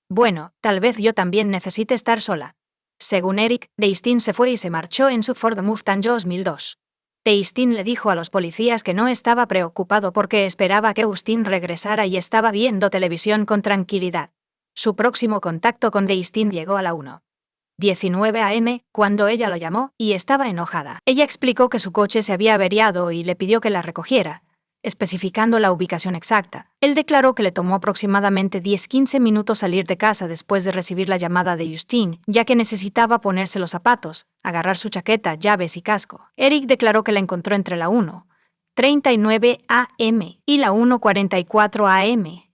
«Bueno, tal vez yo también necesite estar sola». Según Eric, Justine se fue y se marchó en su Ford Mustang 2002. Justine le dijo a los policías que no estaba preocupado porque esperaba que Justine regresara y estaba viendo televisión con tranquilidad. Su próximo contacto con Justine llegó a la 1:19 a.m., cuando ella lo llamó y estaba enojada. Ella explicó que su coche se había averiado y le pidió que la recogiera, especificando la ubicación exacta. Él declaró que le tomó aproximadamente 10-15 minutos salir de casa después de recibir la llamada de Justine, ya que necesitaba ponerse los zapatos, agarrar su chaqueta, llaves y casco. Eric declaró que la encontró entre la 1:39 a.m. y la 1:44 a.m.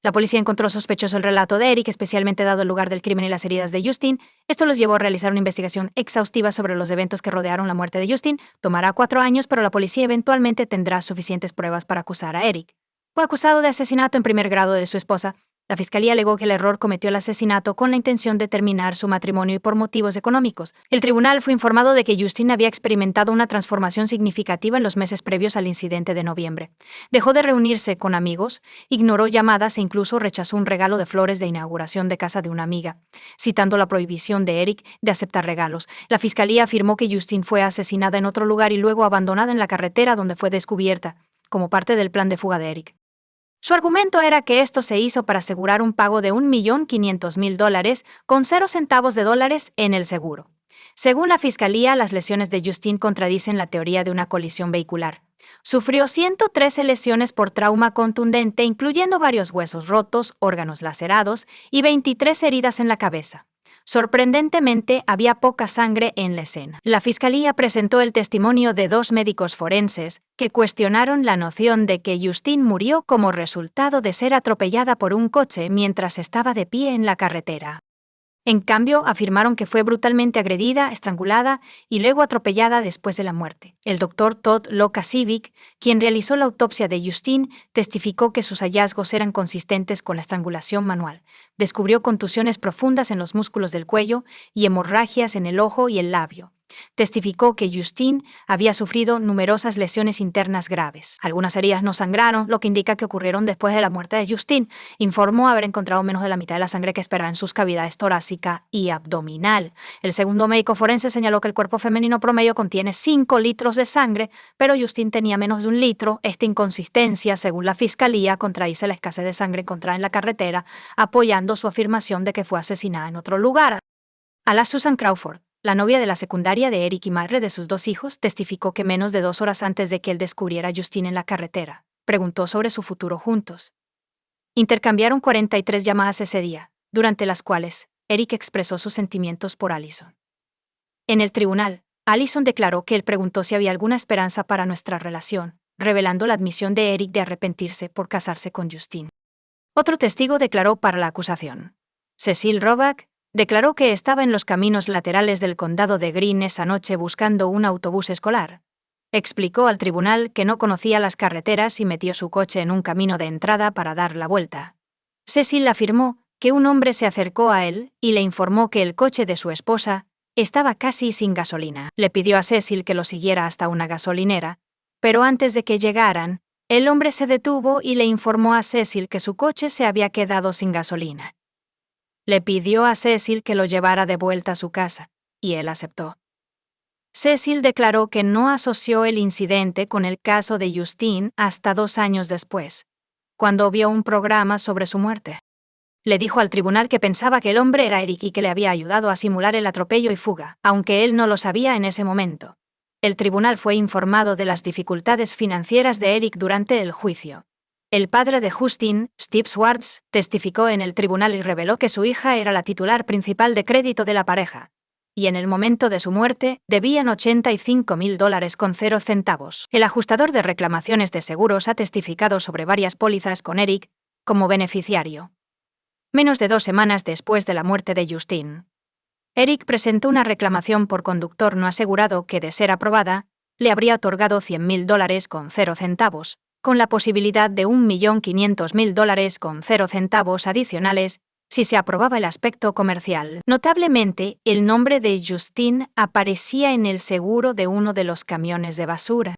La policía encontró sospechoso el relato de Eric, especialmente dado el lugar del crimen y las heridas de Justine. Esto los llevó a realizar una investigación exhaustiva sobre los eventos que rodearon la muerte de Justine. Tomará 4 años, pero la policía eventualmente tendrá suficientes pruebas para acusar a Eric. Fue acusado de asesinato en primer grado de su esposa. La fiscalía alegó que el error cometió el asesinato con la intención de terminar su matrimonio y por motivos económicos. El tribunal fue informado de que Justine había experimentado una transformación significativa en los meses previos al incidente de noviembre. Dejó de reunirse con amigos, ignoró llamadas e incluso rechazó un regalo de flores de inauguración de casa de una amiga, citando la prohibición de Eric de aceptar regalos. La fiscalía afirmó que Justine fue asesinada en otro lugar y luego abandonada en la carretera donde fue descubierta, como parte del plan de fuga de Eric. Su argumento era que esto se hizo para asegurar un pago de $1.500.000 con 0 centavos de dólares en el seguro. Según la fiscalía, las lesiones de Justine contradicen la teoría de una colisión vehicular. Sufrió 113 lesiones por trauma contundente, incluyendo varios huesos rotos, órganos lacerados y 23 heridas en la cabeza. Sorprendentemente, había poca sangre en la escena. La fiscalía presentó el testimonio de 2 médicos forenses que cuestionaron la noción de que Justine murió como resultado de ser atropellada por un coche mientras estaba de pie en la carretera. En cambio, afirmaron que fue brutalmente agredida, estrangulada y luego atropellada después de la muerte. El doctor Todd Lokasiewicz, quien realizó la autopsia de Justine, testificó que sus hallazgos eran consistentes con la estrangulación manual. Descubrió contusiones profundas en los músculos del cuello y hemorragias en el ojo y el labio. Testificó que Justine había sufrido numerosas lesiones internas graves. Algunas heridas no sangraron, lo que indica que ocurrieron después de la muerte de Justine. Informó haber encontrado menos de la mitad de la sangre que esperaba en sus cavidades torácica y abdominal. El segundo médico forense señaló que el cuerpo femenino promedio contiene 5 litros de sangre, pero Justine tenía menos de 1 litro. Esta inconsistencia, según la fiscalía, contradice la escasez de sangre encontrada en la carretera, apoyando su afirmación de que fue asesinada en otro lugar. Ala Susan Crawford, la novia de la secundaria de Eric y madre de sus 2 hijos, testificó que menos de 2 horas antes de que él descubriera a Justine en la carretera, preguntó sobre su futuro juntos. Intercambiaron 43 llamadas ese día, durante las cuales Eric expresó sus sentimientos por Allison. En el tribunal, Allison declaró que él preguntó si había alguna esperanza para nuestra relación, revelando la admisión de Eric de arrepentirse por casarse con Justine. Otro testigo declaró para la acusación. Cecil Roback declaró que estaba en los caminos laterales del condado de Greene esa noche buscando un autobús escolar. Explicó al tribunal que no conocía las carreteras y metió su coche en un camino de entrada para dar la vuelta. Cecil afirmó que un hombre se acercó a él y le informó que el coche de su esposa estaba casi sin gasolina. Le pidió a Cecil que lo siguiera hasta una gasolinera, pero antes de que llegaran, el hombre se detuvo y le informó a Cecil que su coche se había quedado sin gasolina. Le pidió a Cecil que lo llevara de vuelta a su casa, y él aceptó. Cecil declaró que no asoció el incidente con el caso de Justine hasta 2 años después, cuando vio un programa sobre su muerte. Le dijo al tribunal que pensaba que el hombre era Eric y que le había ayudado a simular el atropello y fuga, aunque él no lo sabía en ese momento. El tribunal fue informado de las dificultades financieras de Eric durante el juicio. El padre de Justine, Steve Swartz, testificó en el tribunal y reveló que su hija era la titular principal de crédito de la pareja, y en el momento de su muerte debían $85,000 con 0 centavos. El ajustador de reclamaciones de seguros ha testificado sobre varias pólizas con Eric como beneficiario. Menos de 2 semanas después de la muerte de Justine, Eric presentó una reclamación por conductor no asegurado que, de ser aprobada, le habría otorgado $100,000 con 0 centavos, con la posibilidad de $1,500,000 con 0 centavos adicionales si se aprobaba el aspecto comercial. Notablemente, el nombre de Justine aparecía en el seguro de uno de los camiones de basura.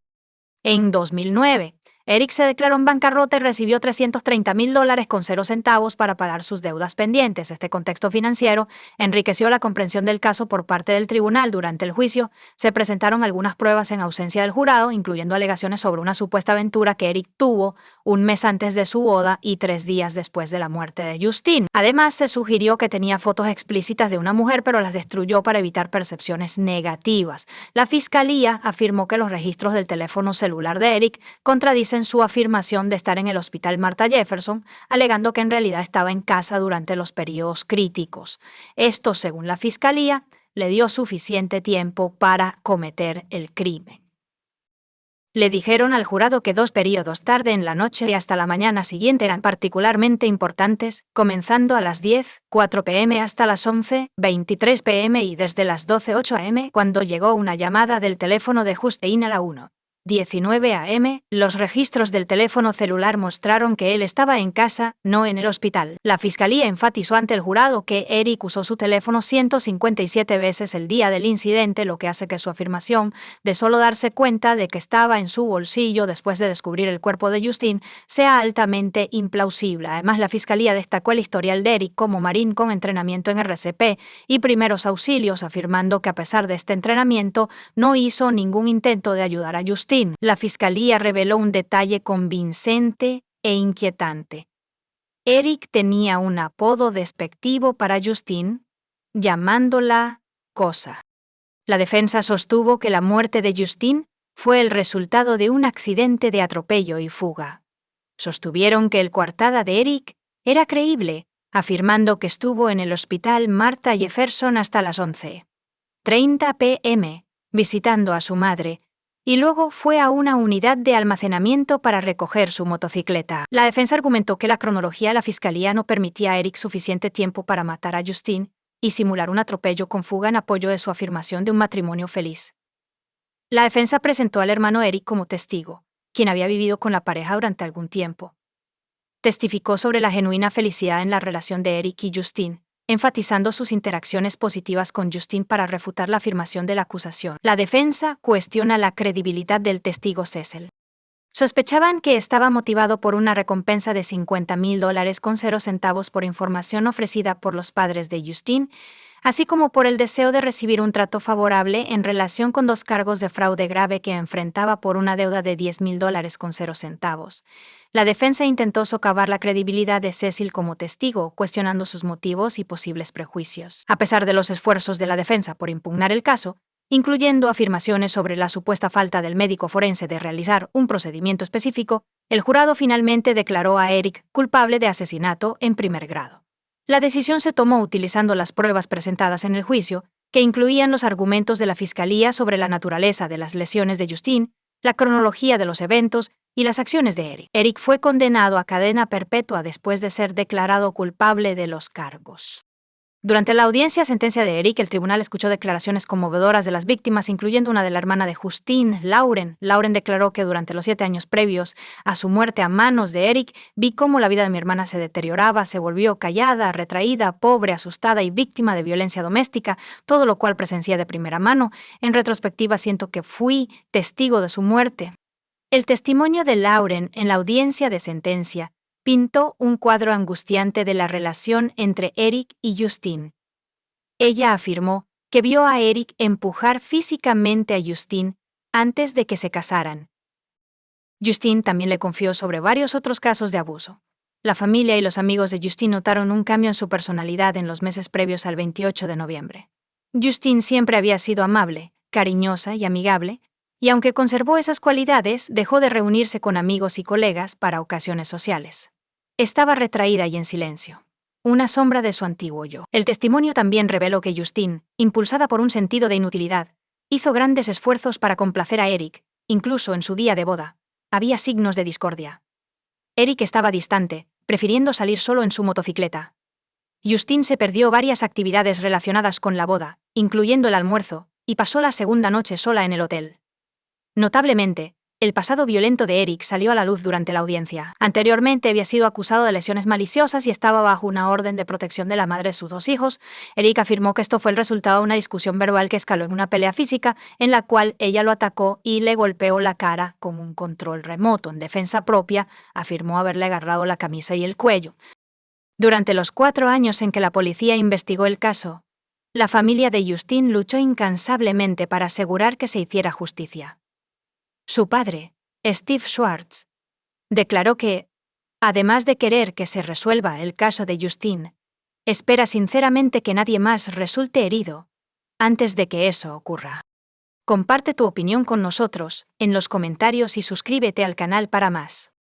En 2009, Eric se declaró en bancarrota y recibió $330,000 con 0 centavos para pagar sus deudas pendientes. Este contexto financiero enriqueció la comprensión del caso por parte del tribunal. Durante el juicio, se presentaron algunas pruebas en ausencia del jurado, incluyendo alegaciones sobre una supuesta aventura que Eric tuvo un mes antes de su boda y 3 días después de la muerte de Justine. Además, se sugirió que tenía fotos explícitas de una mujer, pero las destruyó para evitar percepciones negativas. La fiscalía afirmó que los registros del teléfono celular de Eric contradicen su afirmación de estar en el hospital Martha Jefferson, alegando que en realidad estaba en casa durante los periodos críticos. Esto, según la fiscalía, le dio suficiente tiempo para cometer el crimen. Le dijeron al jurado que 2 periodos tarde en la noche y hasta la mañana siguiente eran particularmente importantes, comenzando a las 10:04 p.m. hasta las 11:23 p.m. y desde las 12:08 a.m. cuando llegó una llamada del teléfono de Justine a la 1:19 a.m., los registros del teléfono celular mostraron que él estaba en casa, no en el hospital. La fiscalía enfatizó ante el jurado que Eric usó su teléfono 157 veces el día del incidente, lo que hace que su afirmación de solo darse cuenta de que estaba en su bolsillo después de descubrir el cuerpo de Justine sea altamente implausible. Además, la fiscalía destacó el historial de Eric como marín con entrenamiento en RCP y primeros auxilios, afirmando que a pesar de este entrenamiento no hizo ningún intento de ayudar a Justine. La fiscalía reveló un detalle convincente e inquietante. Eric tenía un apodo despectivo para Justine, llamándola Cosa. La defensa sostuvo que la muerte de Justine fue el resultado de un accidente de atropello y fuga. Sostuvieron que el coartada de Eric era creíble, afirmando que estuvo en el hospital Martha Jefferson hasta las 11:30 p.m., visitando a su madre, y luego fue a una unidad de almacenamiento para recoger su motocicleta. La defensa argumentó que la cronología de la fiscalía no permitía a Eric suficiente tiempo para matar a Justine y simular un atropello con fuga en apoyo de su afirmación de un matrimonio feliz. La defensa presentó al hermano Eric como testigo, quien había vivido con la pareja durante algún tiempo. Testificó sobre la genuina felicidad en la relación de Eric y Justine, enfatizando sus interacciones positivas con Justine para refutar la afirmación de la acusación. La defensa cuestiona la credibilidad del testigo Cecil. Sospechaban que estaba motivado por una recompensa de $50,000 con 0 centavos por información ofrecida por los padres de Justine, así como por el deseo de recibir un trato favorable en relación con 2 cargos de fraude grave que enfrentaba por una deuda de $10,000 con 0 centavos. La defensa intentó socavar la credibilidad de Cecil como testigo, cuestionando sus motivos y posibles prejuicios. A pesar de los esfuerzos de la defensa por impugnar el caso, incluyendo afirmaciones sobre la supuesta falta del médico forense de realizar un procedimiento específico, el jurado finalmente declaró a Eric culpable de asesinato en primer grado. La decisión se tomó utilizando las pruebas presentadas en el juicio, que incluían los argumentos de la fiscalía sobre la naturaleza de las lesiones de Justine, la cronología de los eventos y las acciones de Eric. Eric fue condenado a cadena perpetua después de ser declarado culpable de los cargos. Durante la audiencia sentencia de Eric, el tribunal escuchó declaraciones conmovedoras de las víctimas, incluyendo una de la hermana de Justine, Lauren. Lauren declaró que durante los 7 años previos a su muerte a manos de Eric, vi cómo la vida de mi hermana se deterioraba, se volvió callada, retraída, pobre, asustada y víctima de violencia doméstica, todo lo cual presencié de primera mano. En retrospectiva, siento que fui testigo de su muerte. El testimonio de Lauren en la audiencia de sentencia pintó un cuadro angustiante de la relación entre Eric y Justine. Ella afirmó que vio a Eric empujar físicamente a Justine antes de que se casaran. Justine también le confió sobre varios otros casos de abuso. La familia y los amigos de Justine notaron un cambio en su personalidad en los meses previos al 28 de noviembre. Justine siempre había sido amable, cariñosa y amigable, Y aunque conservó esas cualidades, dejó de reunirse con amigos y colegas para ocasiones sociales. Estaba retraída y en silencio. Una sombra de su antiguo yo. El testimonio también reveló que Justine, impulsada por un sentido de inutilidad, hizo grandes esfuerzos para complacer a Eric, incluso en su día de boda. Había signos de discordia. Eric estaba distante, prefiriendo salir solo en su motocicleta. Justine se perdió varias actividades relacionadas con la boda, incluyendo el almuerzo, y pasó la segunda noche sola en el hotel. Notablemente, el pasado violento de Eric salió a la luz durante la audiencia. Anteriormente había sido acusado de lesiones maliciosas y estaba bajo una orden de protección de la madre de sus 2 hijos. Eric afirmó que esto fue el resultado de una discusión verbal que escaló en una pelea física, en la cual ella lo atacó y le golpeó la cara con un control remoto. En defensa propia, afirmó haberle agarrado la camisa y el cuello. Durante los 4 años en que la policía investigó el caso, la familia de Justine luchó incansablemente para asegurar que se hiciera justicia. Su padre, Steve Schwartz, declaró que, además de querer que se resuelva el caso de Justine, espera sinceramente que nadie más resulte herido antes de que eso ocurra. Comparte tu opinión con nosotros en los comentarios y suscríbete al canal para más.